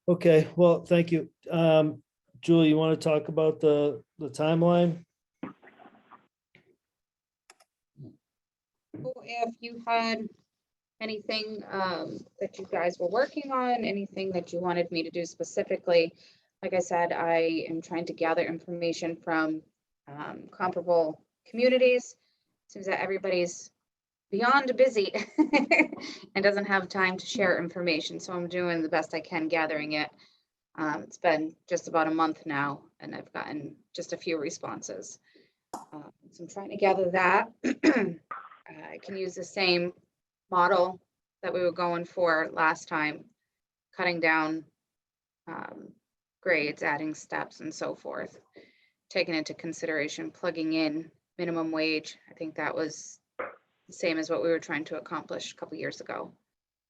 Okay, well, thank you. Julie, you want to talk about the timeline? If you had anything that you guys were working on, anything that you wanted me to do specifically, like I said, I am trying to gather information from comparable communities. Seems that everybody's beyond busy and doesn't have time to share information. So I'm doing the best I can gathering it. It's been just about a month now, and I've gotten just a few responses. So I'm trying to gather that. I can use the same model that we were going for last time, cutting down grades, adding steps and so forth, taking into consideration plugging in minimum wage. I think that was the same as what we were trying to accomplish a couple years ago.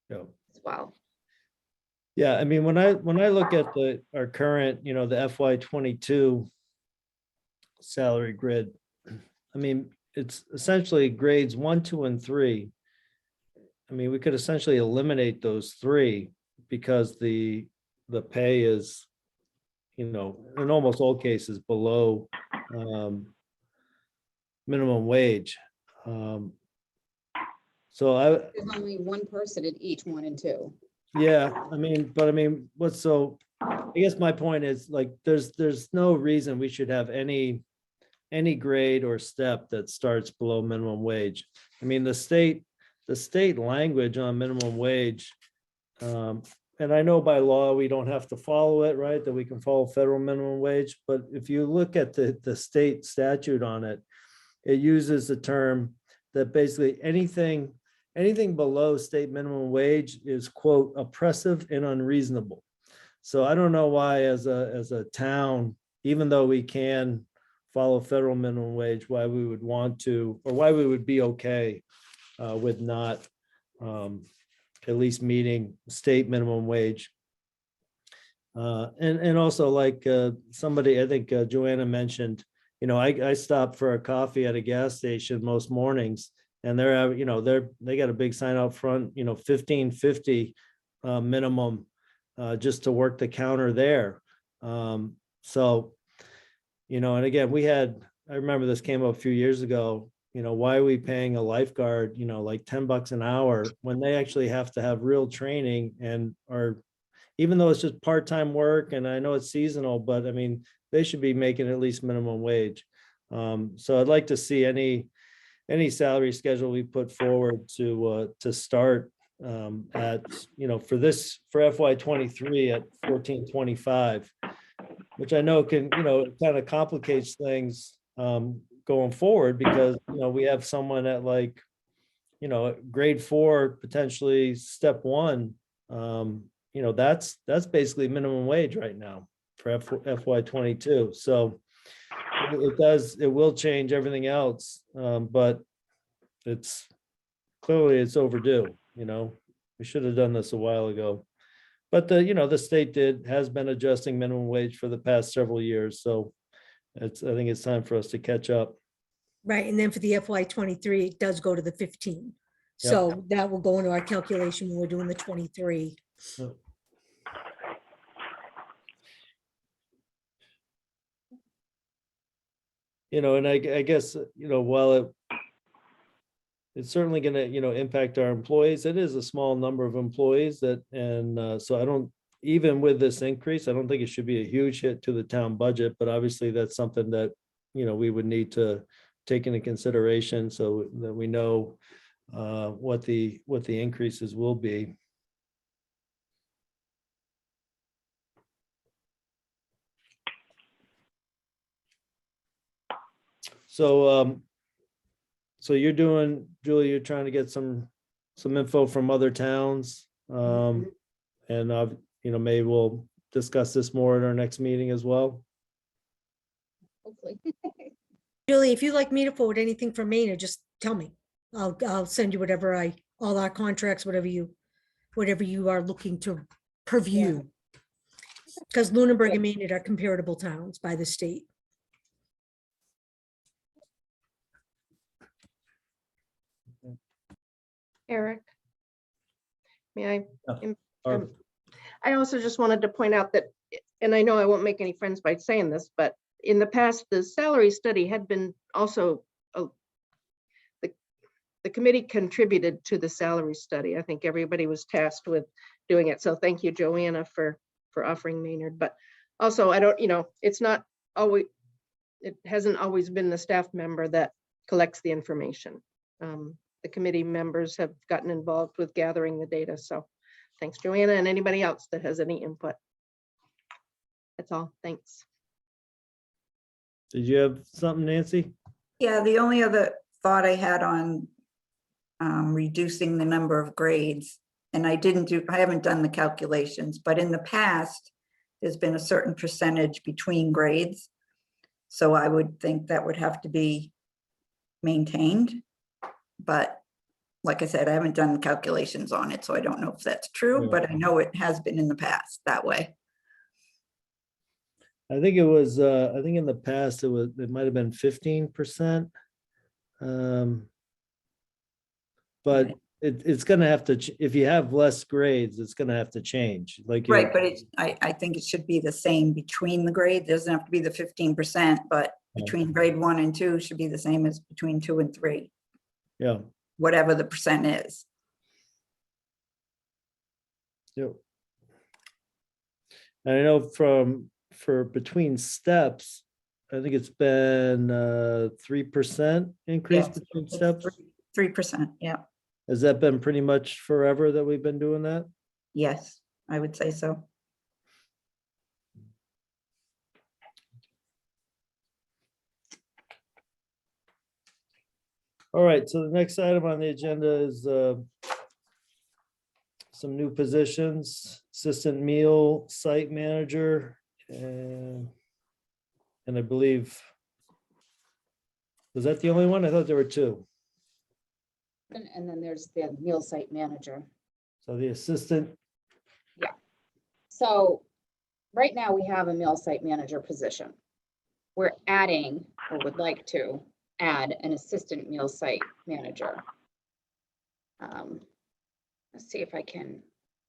Yeah. As well. Yeah, I mean, when I look at our current, the FY22 salary grid, I mean, it's essentially grades 1, 2, and 3. I mean, we could essentially eliminate those 3 because the pay is, in almost all cases below minimum wage. So There's only one person at each 1 and 2. Yeah, I mean, I guess my point is, like, there's no reason we should have any grade or step that starts below minimum wage. I mean, the state language on minimum wage, and I know by law we don't have to follow it, right? That we can follow federal minimum wage, but if you look at the state statute on it, it uses the term that basically anything below state minimum wage is, quote, oppressive and unreasonable. So I don't know why as a town, even though we can follow federal minimum wage, why we would want to, or why we would be okay with not at least meeting state minimum wage. And also, like somebody, I think Joanna mentioned, I stop for a coffee at a gas station most mornings, and they got a big sign out front, $15.50 minimum just to work the counter there. So, and again, I remember this came up a few years ago, why are we paying a lifeguard, like $10 an hour when they actually have to have real training and even though it's just part-time work and I know it's seasonal, but I mean, they should be making at least minimum wage. So I'd like to see any salary schedule we put forward to start at, for FY23 at 1425, which I know can, kind of complicates things going forward because, we have someone at like, grade 4, potentially step 1. That's basically minimum wage right now for FY22. So it will change everything else. But it's overdue, we should have done this a while ago. But the state has been adjusting minimum wage for the past several years. So I think it's time for us to catch up. Right, and then for the FY23, it does go to the 15. So that will go into our calculation when we're doing the 23. Yep. And I guess, while it's certainly going to, impact our employees, it is a small number of employees so I don't, even with this increase, I don't think it should be a huge hit to the town budget, but obviously that's something that, we would need to take into consideration so that we know what the increases will be. So, you're doing, Julie, you're trying to get some info from other towns. And, maybe we'll discuss this more at our next meeting as well. Hopefully. Julie, if you'd like me to forward anything from Maynard, just tell me. I'll send you all our contracts, whatever you are looking to purview. Because Lunenburg and Maynard are comparable towns by the state. Eric, may Yeah. I also just wanted to point out that, and I know I won't make any friends by saying this, but in the past, the salary study had been also, the committee contributed to the salary study. I think everybody was tasked with doing it. So thank you, Joanna, for offering Maynard. But also, I don't, it's not always, it hasn't always been the staff member that collects the information. The committee members have gotten involved with gathering the data. So thanks, Joanna, and anybody else that has any input. That's all. Thanks. Did you have something, Nancy? Yeah, the only other thought I had on reducing the number of grades, and I haven't done the calculations, but in the past, there's been a certain percentage between grades. So I would think that would have to be maintained. But like I said, I haven't done the calculations on it, so I don't know if that's true, Yeah. but I know it has been in the past that way. I think it was, I think in the past, it might have been 15%. But it's gonna have to, if you have less grades, it's gonna have to change. Like Right, but I think it should be the same between the grades. It doesn't have to be the 15%, but between grade 1 and 2 should be the same as between 2 and 3. Yeah. Whatever the percent is. Yep. And I know for between steps, I think it's been 3% increase Yes, between it's steps. 3%, yeah. Has that been pretty much forever that we've been doing that? Yes, I would say so. All right, so the next item on the agenda is some new positions, assistant meal site manager, and I believe, was that the only one? I thought there were two. And then there's the meal site manager. So the assistant, So right now we have a meal site manager position. We're adding, or would like to add, an assistant meal site manager. Let's see if I can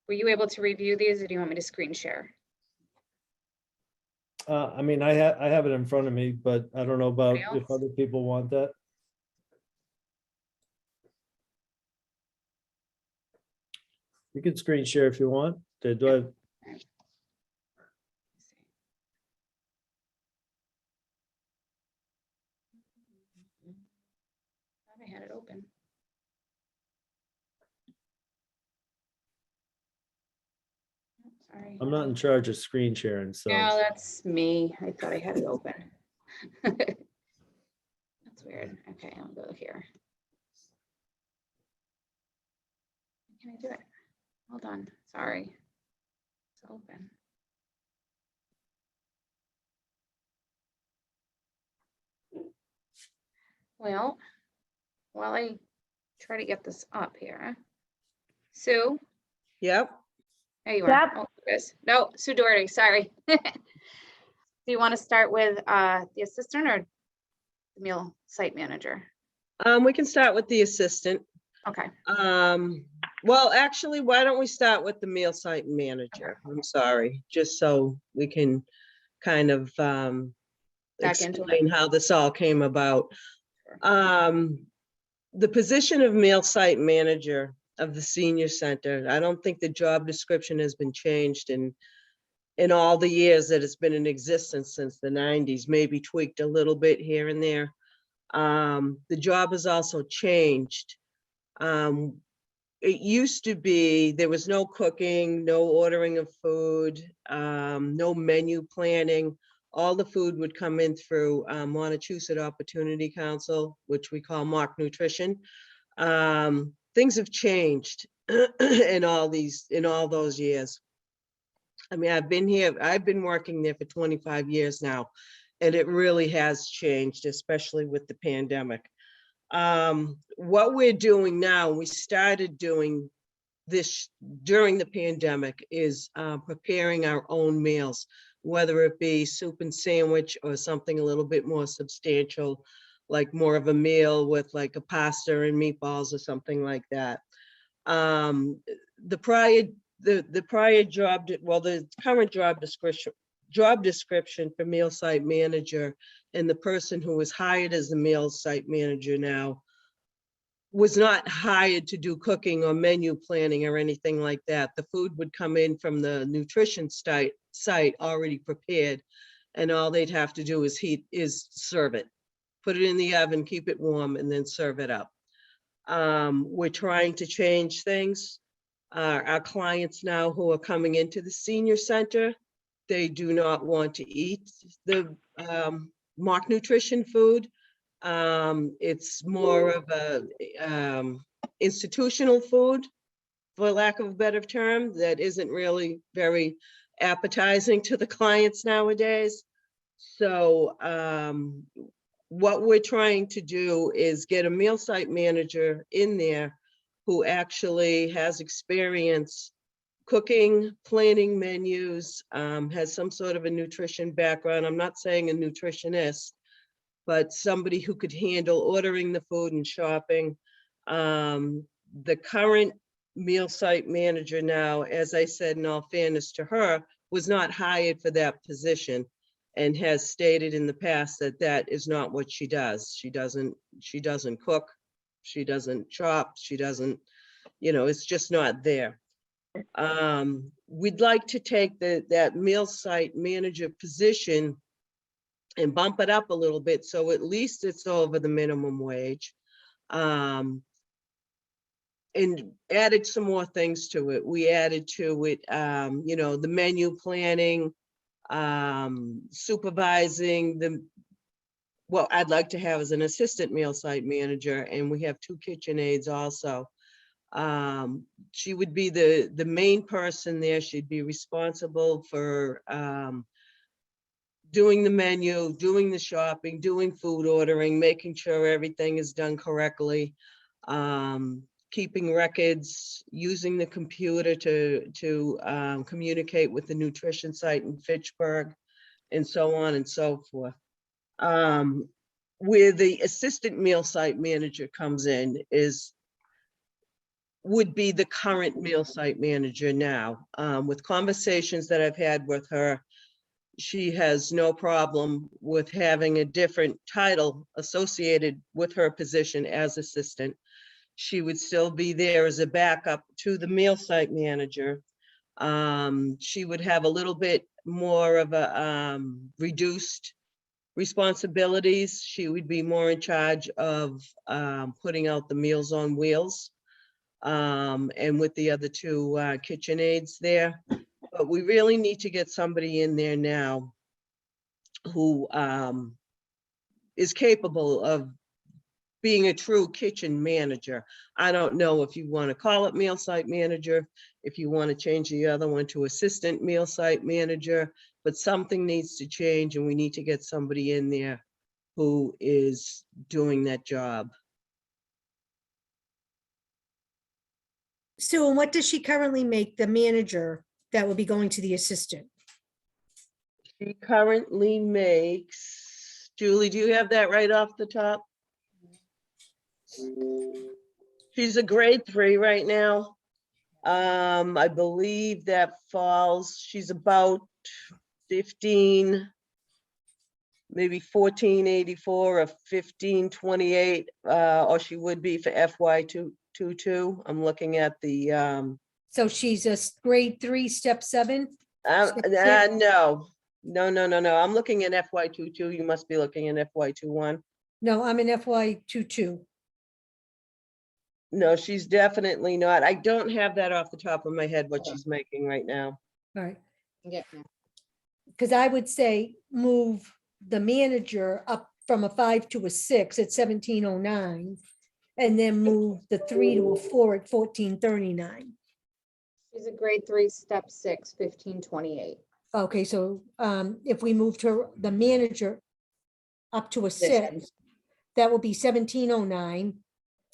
Were you able to review these or do you want me to screen share? I mean, I have it in front of me, but I don't know about Anybody if else? other people want that. You can screen share if you want. Do I? Thought I had it open. Oh, sorry. I'm not in charge of screen sharing, so. No, that's me. I thought I had it open. That's weird. Okay, I'll go here. Can I do it? Hold on, sorry. It's open. Well, while I try to get this up here. Sue, Yep. there you are. Yep. Oh, there it is. No, Sue Doherty, sorry. Do you want to start with the assistant or the meal site manager? We can start with the assistant. Okay, Well, actually, why don't we start with the meal site manager? I'm sorry, just so we can kind of Back into it. explain how this all came about. The position of meal site manager of the senior center, I don't think the job description has been changed in all the years that it's been in existence since the 90s, maybe tweaked a little bit here and there. The job has also changed. It used to be, there was no cooking, no ordering of food, no menu planning. All the food would come in through Montechusett Opportunity Council, which we call Mock Nutrition. Things have changed in all those years. I mean, I've been working there for 25 years now, and it really has changed, especially with the pandemic. What we're doing now, we started doing this during the pandemic, is preparing our own meals, whether it be soup and sandwich or something a little bit more substantial, like more of a meal with like a pasta and meatballs or something like that. The current job description for meal site manager and the person who was hired as the meal site manager now was not hired to do cooking or menu planning or anything like that. The food would come in from the nutrition site already prepared, and all they'd have to do is serve it, put it in the oven, keep it warm, and then serve it up. We're trying to change things. Our clients now who are coming into the senior center, they do not want to eat the mock nutrition food. It's more of a institutional food, for lack of a better term, that isn't really very appetizing to the clients nowadays. So what we're trying to do is get a meal site manager in there who actually has experience cooking, planning menus, has some sort of a nutrition background. I'm not saying a nutritionist, but somebody who could handle ordering the food and shopping. The current meal site manager now, as I said, in all fairness to her, was not hired for that position and has stated in the past that that is not what she does. She doesn't cook, she doesn't chop, she doesn't, it's just not there. We'd like to take that meal site manager position and bump it up a little bit, so at least it's over the minimum wage. And added some more things to it. We added to it, the menu planning, supervising what I'd like to have as an assistant meal site manager, and we have 2 kitchen aides also. She would be the main person there. She'd be responsible for doing the menu, doing the shopping, doing food ordering, making sure everything is done correctly, keeping records, using the computer to communicate with the nutrition site in Fitchburg, and so on and so forth. Where the assistant meal site manager comes in is would be the current meal site manager now. With conversations that I've had with her, she has no problem with having a different title associated with her position as assistant. She would still be there as a backup to the meal site manager. She would have a little bit more of a reduced responsibilities. She would be more in charge of putting out the Meals on Wheels, and with the other two kitchen aides there. But we really need to get somebody in there now who is capable of being a true kitchen manager. I don't know if you want to call it meal site manager, if you want to change the other one to assistant meal site manager, but something needs to change and we need to get somebody in there who is doing that job. Sue, and what does she currently make, the manager that will be going to the assistant? She currently makes, Julie, do you have that right off the top? She's a grade 3 right now. I believe that falls, she's about 15, maybe 1484 or 1528, or she would be for FY 22. I'm looking at the, So she's a grade 3, step 7? Step six? no. I'm looking at FY 22. You must be looking at FY 21. No, I'm in FY 22. No, she's definitely not. I don't have that off the top of my head, what she's making right now. All right, Yeah. because I would say move the manager up from a 5 to a 6 at 1709, and then move the 3 to a 4 at 1439. She's a grade 3, step 6, 1528. Okay, so if we moved her, the manager up to a 6, that will be 1709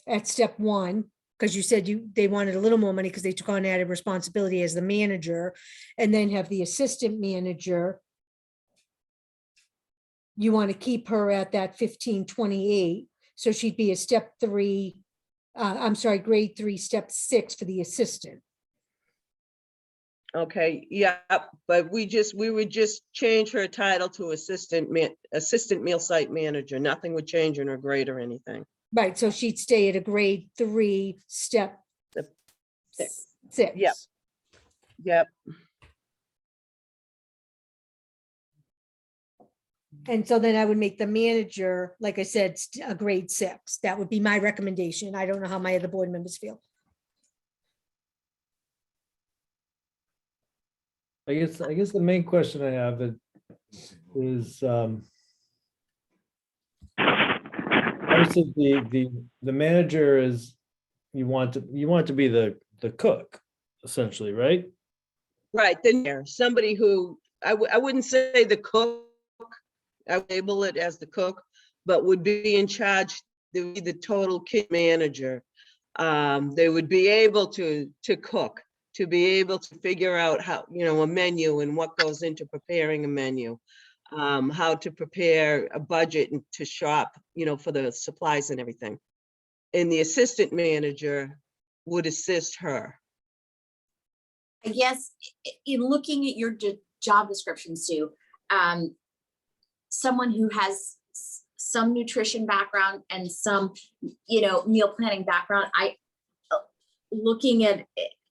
at step 1, because you said they wanted a little more money because they took on added responsibility as the manager, and then have the assistant manager. You want to keep her at that 1528, so she'd be a step 3, I'm sorry, grade 3, step 6 for the assistant. Okay, yeah, but we would just change her title to assistant meal site manager. Nothing would change in her grade or anything. Right, so she'd stay at a grade 3, step 6. Yep. And so then I would make the manager, like I said, a grade 6. That would be my recommendation. I don't know how my other board members feel. I guess the main question I have is obviously the manager is, you want to be the cook, essentially, right? Right, then there's somebody who, I wouldn't say the cook, I would label it as the cook, but would be in charge, they would be the total kitchen manager. They would be able to cook, to be able to figure out how, a menu and what goes into preparing a menu. How to prepare a budget and to shop, for the supplies and everything. And the assistant manager would assist her. I guess in looking at your job description, Sue, someone who has some nutrition background and some, meal planning background, looking at,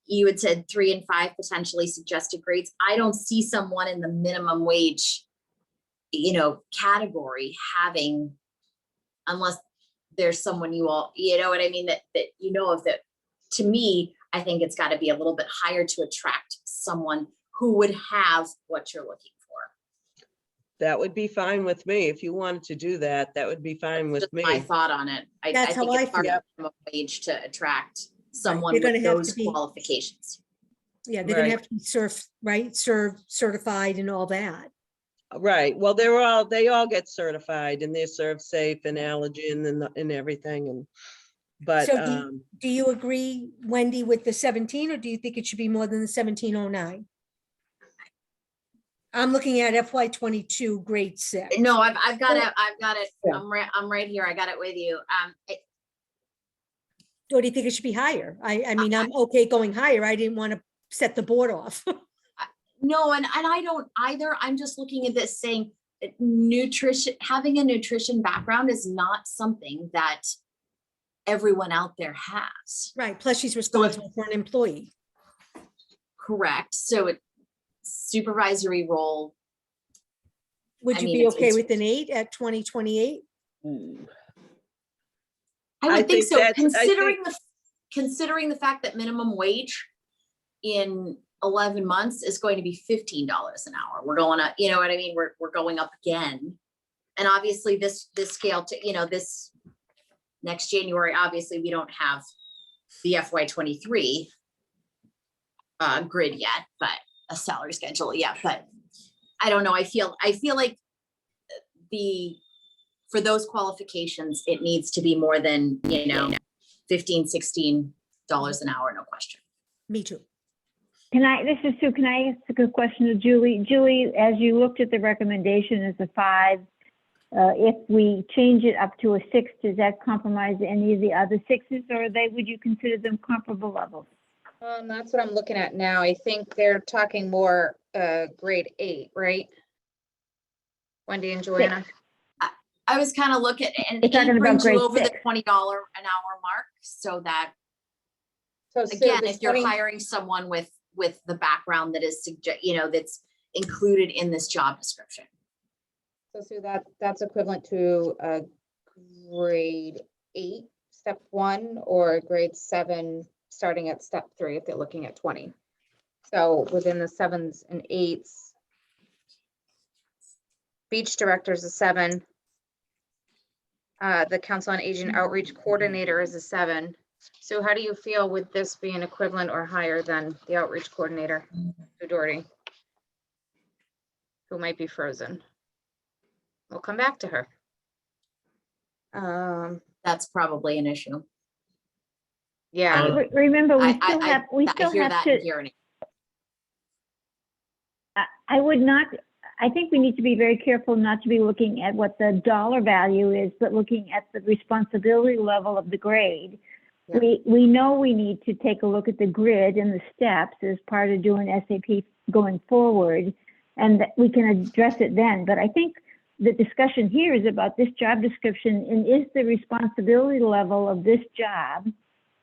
you had said 3 and 5 potentially suggested grades. I don't see someone in the minimum wage, category having, unless there's someone you all, you know what I mean, that of that. To me, I think it's got to be a little bit higher to attract someone who would have what you're looking for. That would be fine with me. If you wanted to do that, that would be fine with Just me. my thought on it. I That's think how I it's hard feel. minimum wage to attract someone They're gonna with have those to be- qualifications. Yeah, they're gonna Right. have to be certified and all that. Right, well, they all get certified and they're serve safe and allergen and everything, and, but, So do you agree, Wendy, with the 17, or do you think it should be more than the 1709? I'm looking at FY 22, grade 6. No, I've got it. Yeah. I'm right here. I got it with you. Or do you think it should be higher? I mean, I'm okay going higher. I didn't want to set the board off. No, and I don't either. I'm just looking at this saying nutrition, having a nutrition background is not something that everyone out there has. Right, plus she's responsible for an employee. Correct. So it supervisory role. Would I you mean, be it's- okay it's- with an 8 at 2028? I I would think think so, that's- I considering the fact that minimum wage in 11 months is going to be $15 an hour. We're going up, you know what I mean? We're going up again. And obviously this scale to, this next January, obviously we don't have the FY23 grid yet, but a salary schedule yet, but I don't know. I feel like for those qualifications, it needs to be more than, $15, $16 an hour, no question. Me too. This is Sue, can I ask a question to Julie? Julie, as you looked at the recommendation as a 5, if we change it up to a 6, does that compromise any of the other 6s, or would you consider them comparable levels? That's what I'm looking at now. I think they're talking more grade 8, right? Wendy and Joanna. I was kind of looking, and You're talking it about brings you grade over the 6. $20 an hour mark, so that, So Sue, again, the if you're 20 hiring someone with the background that is that's included in this job description. So Sue, that's equivalent to a grade 8, step 1, or grade 7, starting at step 3, if they're looking at 20. So within the 7s and 8s, beach director is a 7. The council on aging outreach coordinator is a 7. So how do you feel with this being equivalent or higher than the outreach coordinator, Sue Doherty, who might be frozen? We'll come back to her. That's probably an issue. Yeah, Remember, we I still have, I hear that and hear it. I would not, I think we need to be very careful not to be looking at what the dollar value is, but looking at the responsibility level of the grade. Yeah. We know we need to take a look at the grid and the steps as part of doing SAP going forward, and that we can address it then. But I think the discussion here is about this job description, and is the responsibility level of this job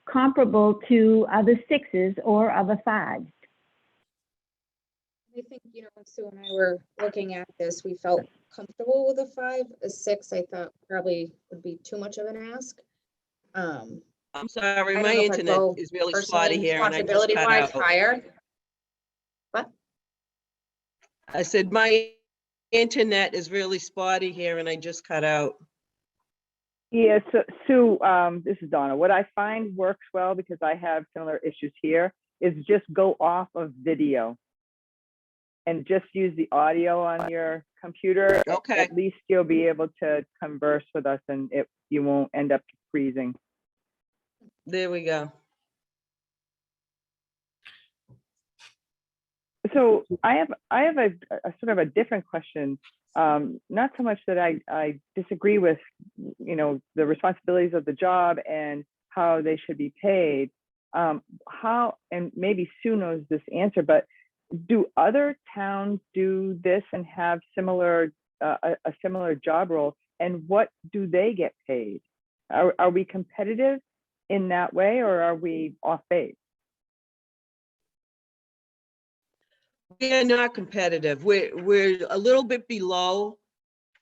comparable to other 6s or other 5s? I think, when Sue and I were looking at this, we felt comfortable with a 5. A 6, I thought probably would be too much of an ask. I'm sorry, I don't my know if I'd internet go is really personally, spotty here and I just responsibility cut wise out. higher. What? I said, my internet is really spotty here and I just cut out. Yeah, so Sue, this is Donna. What I find works well, because I have similar issues here, is just go off of video and just use the audio on your computer. Okay. At least you'll be able to converse with us and you won't end up freezing. There we go. So I have a sort of a different question. Not so much that I disagree with, the responsibilities of the job and how they should be paid. How, and maybe Sue knows this answer, but do other towns do this and have similar a similar job role? And what do they get paid? Are we competitive in that way, or are we off base? We are not competitive. We're a little bit below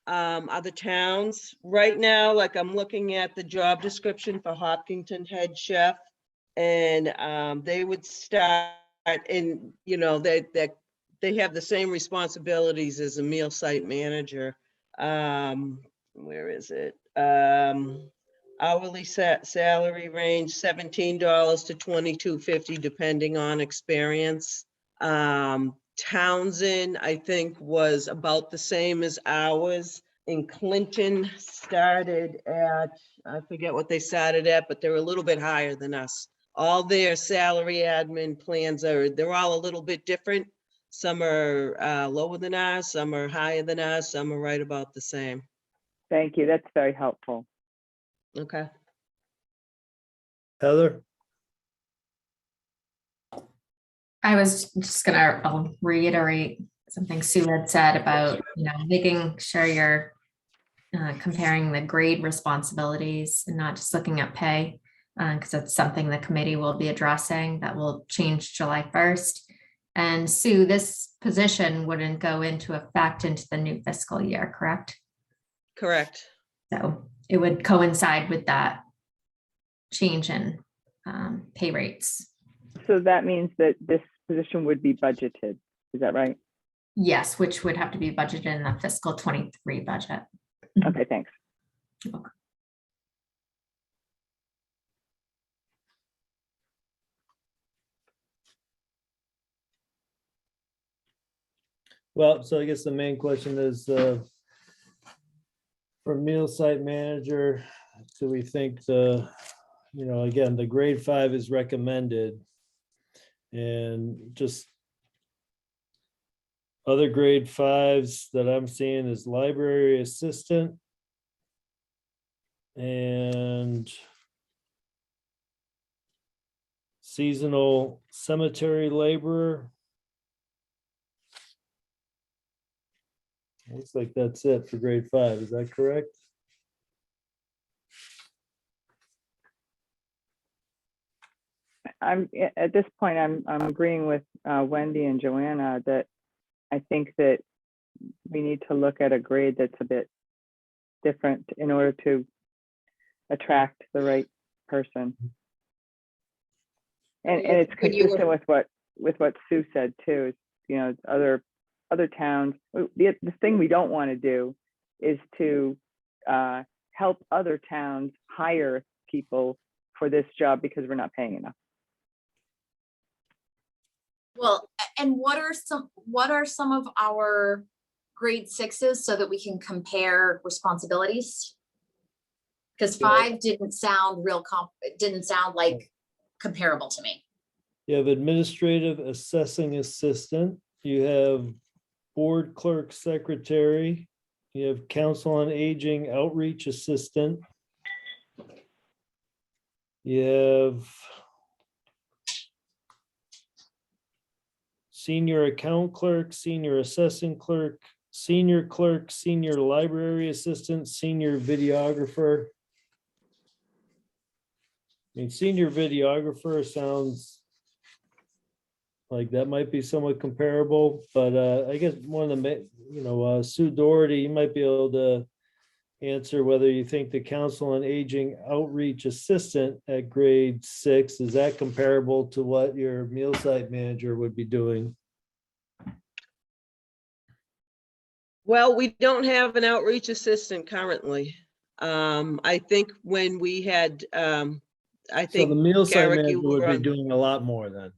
other towns. Right now, like I'm looking at the job description for Hopkinton head chef, and they would start in, they have the same responsibilities as a meal site manager. Where is it? Hourly salary range $17 to $22.50 depending on experience. Townsend, I think, was about the same as ours. And Clinton started at, I forget what they started at, but they're a little bit higher than us. All their salary admin plans they're all a little bit different. Some are lower than us, some are higher than us, some are right about the same. Thank you. That's very helpful. Okay. Heather? I was just gonna reiterate something Sue had said about, making sure you're comparing the grade responsibilities and not just looking at pay, because it's something the committee will be addressing that will change July 1st. And Sue, this position wouldn't go into effect into the new fiscal year, correct? Correct. So it would coincide with that change in pay rates. So that means that this position would be budgeted. Is that right? Yes, which would have to be budgeted in the fiscal 23 budget. Okay, thanks. Well, so I guess the main question is, for meal site manager, do we think again, the grade 5 is recommended. And just other grade 5s that I'm seeing is library assistant and seasonal cemetery laborer. Looks like that's it for grade 5. Is that correct? At this point, I'm agreeing with Wendy and Joanna that I think that we need to look at a grade that's a bit different in order to attract the right person. And it's When you were- consistent with what Sue said too. Other towns. The thing we don't want to do is to help other towns hire people for this job because we're not paying enough. Well, and what are some of our grade 6s so that we can compare responsibilities? Because 5 didn't sound like comparable to me. You have administrative assessing assistant. You have board clerk secretary. You have council on aging outreach assistant. You have senior account clerk, senior assessing clerk, senior library assistant, senior videographer. I mean, senior videographer sounds like that might be somewhat comparable, but I guess one of the, Sue Doherty, you might be able to answer whether you think the council on aging outreach assistant at grade 6, is that comparable to what your meal site manager would be doing? Well, we don't have an outreach assistant currently. I think when we had, So the meal site Garrick, manager you would were be on- doing a lot more then.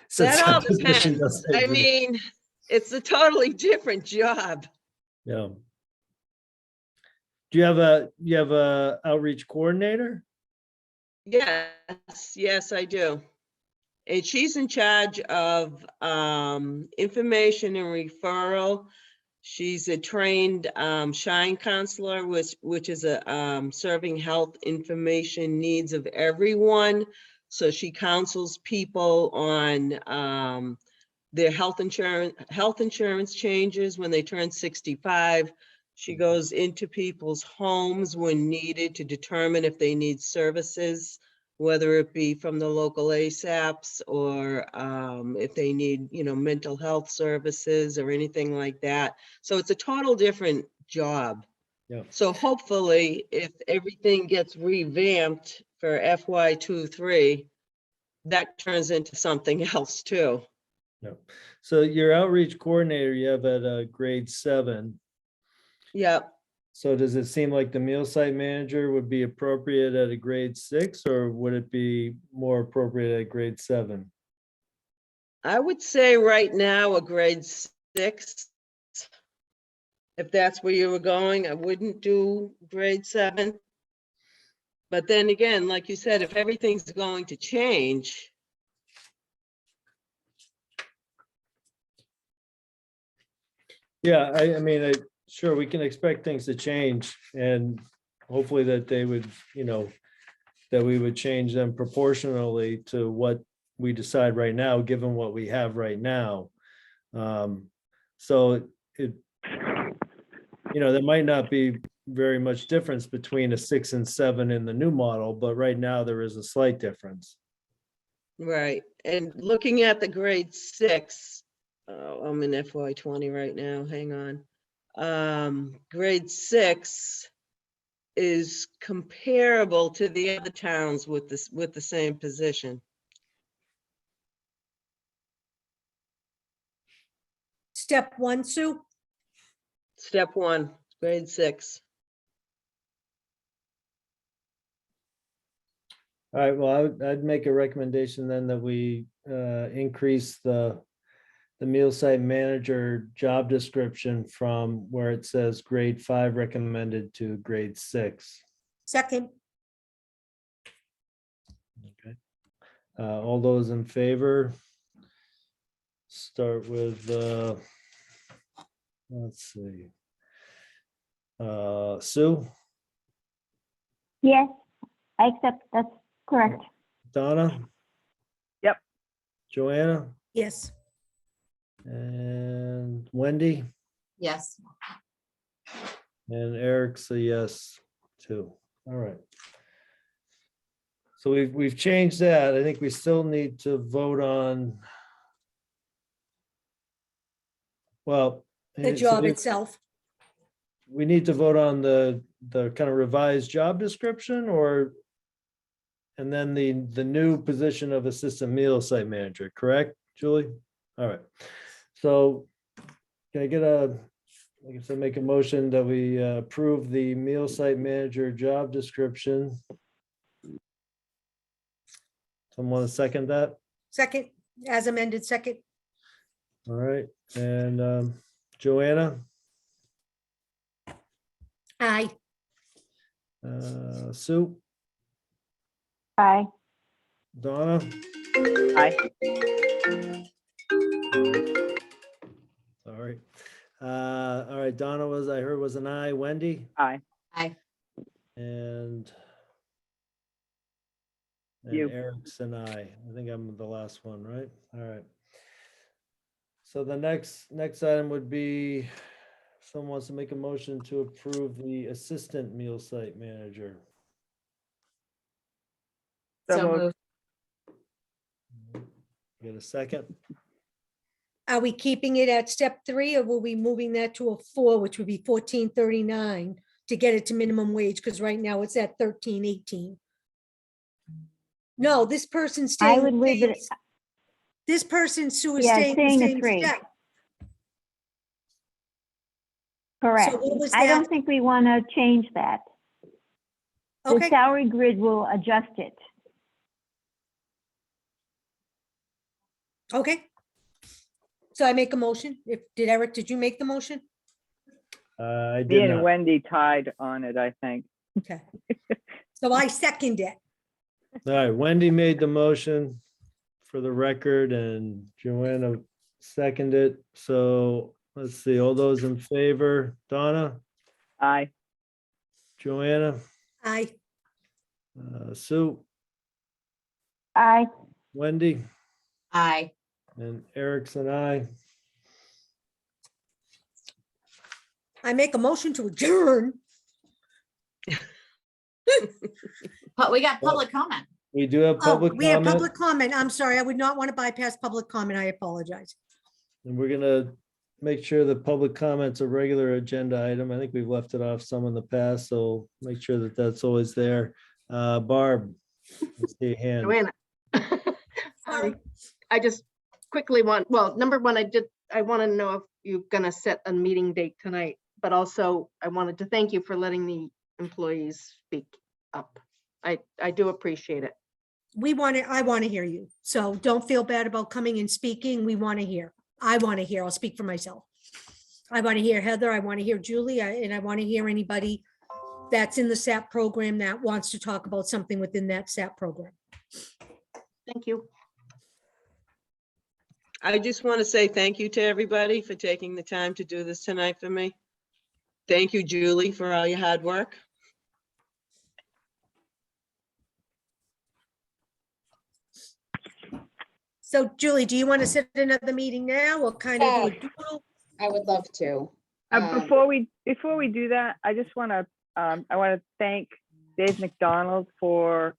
Since That all position depends. doesn't I exist. mean, it's a totally different job. Yeah. Do you have a outreach coordinator? Yes, I do. And she's in charge of information and referral. She's a trained Shine counselor, which is a serving health information needs of everyone. So she counsels people on their health insurance changes when they turn 65. She goes into people's homes when needed to determine if they need services, whether it be from the local ASAPs or if they need, mental health services or anything like that. So it's a total different job. Yeah. So hopefully, if everything gets revamped for FY23, that turns into something else too. No. So your outreach coordinator you have at grade 7. Yeah. So does it seem like the meal site manager would be appropriate at a grade 6, or would it be more appropriate at grade 7? I would say right now a grade 6. If that's where you were going, I wouldn't do grade 7. But then again, like you said, if everything's going to change, Yeah, I mean, sure, we can expect things to change, and hopefully that they would, that we would change them proportionally to what we decide right now, given what we have right now. So it, there might not be very much difference between a 6 and 7 in the new model, but right now there is a slight difference. Right, and looking at the grade 6, oh, I'm in FY 20 right now, hang on. Grade 6 is comparable to the other towns with this, with the same position. Step 1, Sue? Step 1, grade 6. All right, well, I'd make a recommendation then that we increase the meal site manager job description from where it says grade 5 recommended to grade 6. Second, Okay. All those in favor? Start with, let's see. Sue, Yes, I accept, that's correct. Donna? Yep. Joanna? yes. And Wendy? Yes. And Eric's a yes too. All right. So we've changed that. I think we still need to vote on. Well. The so job itself. We need to vote on the kind of revised job description or. And then the new position of assistant meal site manager, correct, Julie? All right. So can I get I guess I make a motion that we approve the meal site manager job description. Someone want to second that? Second, as amended, second, All right, and Joanna, aye. Sue, Aye. Donna, Aye. sorry. All right, Donna I heard was an aye. Wendy? Aye. Aye. And You. Eric's an aye. I think I'm the last one, right? All right. So the next item would be, someone wants to make a motion to approve the assistant meal site manager. So So moved. moved. Get a second? Are we keeping it at step 3 or will we moving that to a 4, which would be $14.39 to get it to minimum wage? Because right now it's at $13.18. No, this person's I staying. would leave it, This person, Sue, is Yeah, staying the staying at same 3. step. correct. what was I that? don't think we want to change that. The Okay, salary grid will adjust it. okay. So I make a motion. Eric, did you make the motion? I Me did and not. Wendy tied on it, I think. Okay. So I second it. All right, Wendy made the motion for the record and Joanna seconded. So let's see, all those in favor, Donna, Aye. Joanna, Aye. Sue, Aye. Wendy, Aye. and Eric's and I. I make a motion to adjourn. But we got public comment. We do have Oh, public we have comment, public comment. I'm sorry. I would not want to bypass public comment. I apologize. and we're gonna make sure the public comment's a regular agenda item. I think we've left it off some in the past, so make sure that that's always there. Barb, I see a hand. Joanna. Sorry. I just quickly number one, I want to know if you're going to set a meeting date tonight, but also I wanted to thank you for letting the employees speak up. I do appreciate it. I want to hear you. So don't feel bad about coming and speaking. We want to hear. I want to hear. I'll speak for myself. I want to hear Heather. I want to hear Julie, and I want to hear anybody that's in the SAP program that wants to talk about something within that SAP program. Thank you. I just want to say thank you to everybody for taking the time to do this tonight for me. Thank you, Julie, for all your hard work. So Julie, do you want to set another meeting now or kind of do a doodle? I would love to. Before we do that, I just want to, I want to thank Dave McDonald for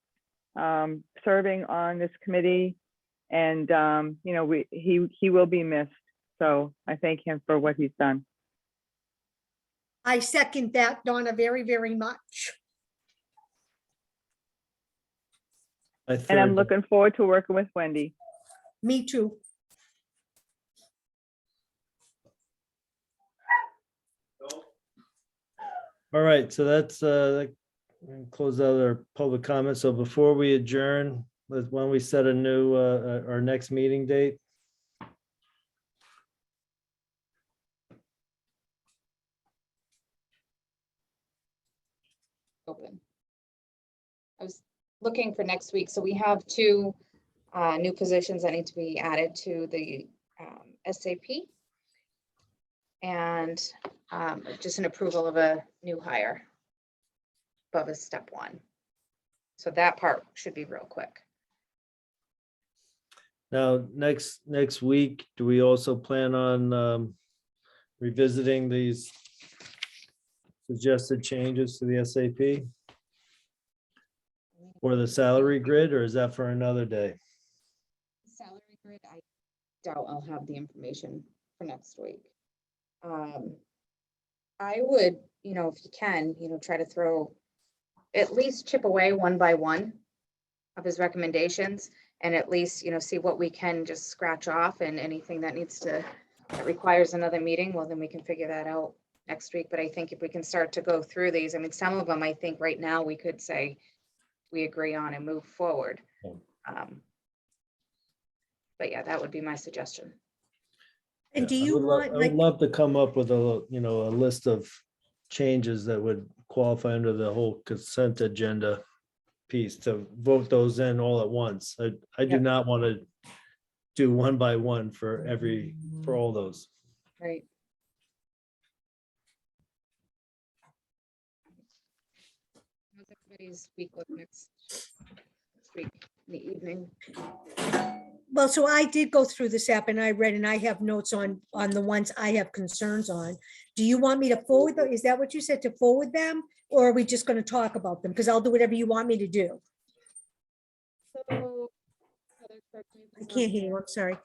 serving on this committee. And, you know, he will be missed. So I thank him for what he's done. I second that, Donna, very, very much. I And I'm third. looking forward to working with Wendy. Me too. All right, so that's close out our public comments. So before we adjourn, why don't we set a new our next meeting date? Open. I was looking for next week. So we have two new positions that need to be added to the SAP. And just an approval of a new hire above a step one. So that part should be real quick. Now, next week, do we also plan on revisiting these suggested changes to the SAP? Or the salary grid, or is that for another day? Salary grid, I doubt I'll have the information for next week. I would, you know, if you can, you know, try to throw, at least chip away one by one of his recommendations, and at least, you know, see what we can just scratch off, and anything that needs to, that requires another meeting, well, then we can figure that out next week. But I think if we can start to go through these, I mean, some of them, I think right now we could say we agree on and move forward. But yeah, that would be my suggestion. And do Yeah, you want, I would like, love to come up with a, you know, a list of changes that would qualify under the whole consent agenda piece, to vote those in all at once. I do not want to do one by one for all those. Right. How's everybody's week look next week in the evening? well, so I did go through this app and I read, and I have notes on the ones I have concerns on. Do you want me to forward them? Is that what you said, to forward them? Or are we just going to talk about them? Because I'll do whatever you want me to do. So, Heather, correct me if I I'm can't wrong. hear you. I'm sorry.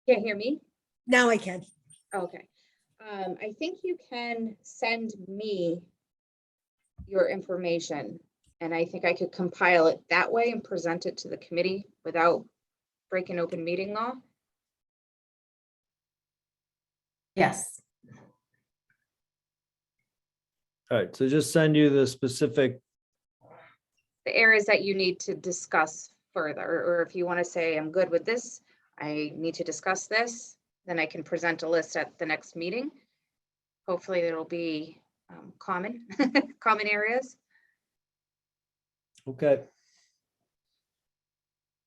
Can't hear me? Now I can. Okay. I think you can send me your information, and I think I could compile it that way and present it to the committee without breaking open meeting law. Yes. All right, so just send you the specific, The areas that you need to discuss further, or if you want to say, I'm good with this, I need to discuss this, then I can present a list at the next meeting. Hopefully it'll be common, common areas. okay.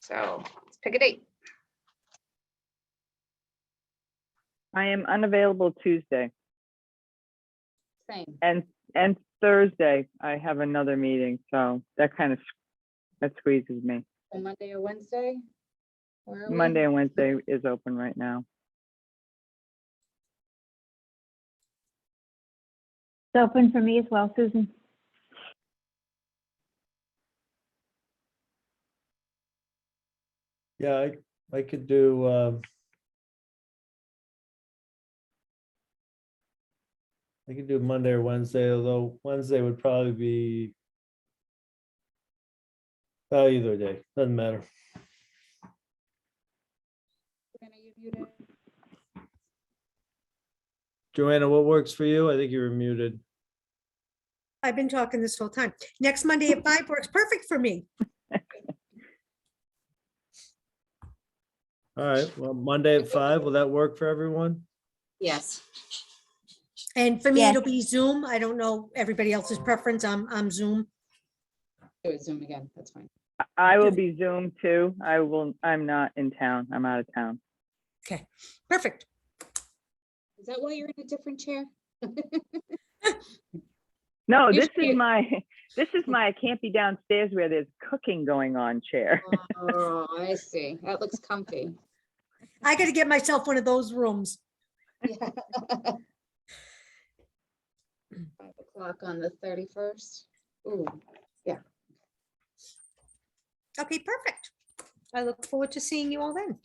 So let's pick a date. I am unavailable Tuesday, Same. and Thursday I have another meeting, so that squeezes me. So Monday or Wednesday? Where are we? Monday and Wednesday is open right now. It's open for me as well, Susan. Yeah, I could do, I could do Monday or Wednesday, although Wednesday would probably be, well, either day, doesn't matter. Joanna, what works for you? I think you were muted. I've been talking this whole time. Next Monday at 5 works perfect for me. All right, well, Monday at 5, will that work for everyone? Yes. And for me, Yes. it'll be Zoom. I don't know everybody else's preference. I'm Zoom. Do it Zoom again, that's fine. I will be Zoom too. I'm not in town. I'm out of town. Okay, perfect. Is that why you're in a different chair? No, You this should- This is my I can't be downstairs where there's cooking going on chair. Oh, I see. That looks comfy. I gotta get myself one of those rooms. Yeah. 5 o'clock on the 31st. Ooh, Okay, perfect. I look forward to seeing you all then.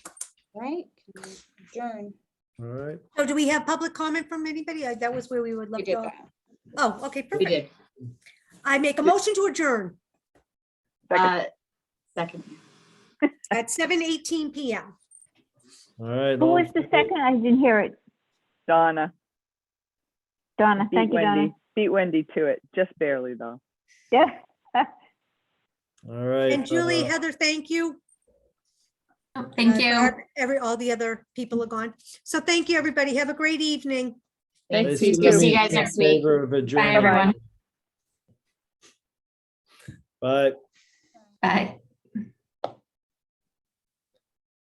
right? Can we adjourn? All right. So do we have public comment from anybody? That was where we would We love did to. that. Oh, okay, We perfect. did. I make a motion to adjourn Second. at 7:18 PM. All right. Who all was in the favor? second? I didn't hear it. Donna, Donna, beat thank you, Donna. Wendy, beat Wendy to it, just barely though. Yeah. All right. And Julie, Heather, thank you. Oh, Thank you. All the other people are gone. So thank you, everybody. Have a great evening. Thanks. Lacey, See let you me guys in next week. favor of Bye, adjourning. everyone. Bye. Bye.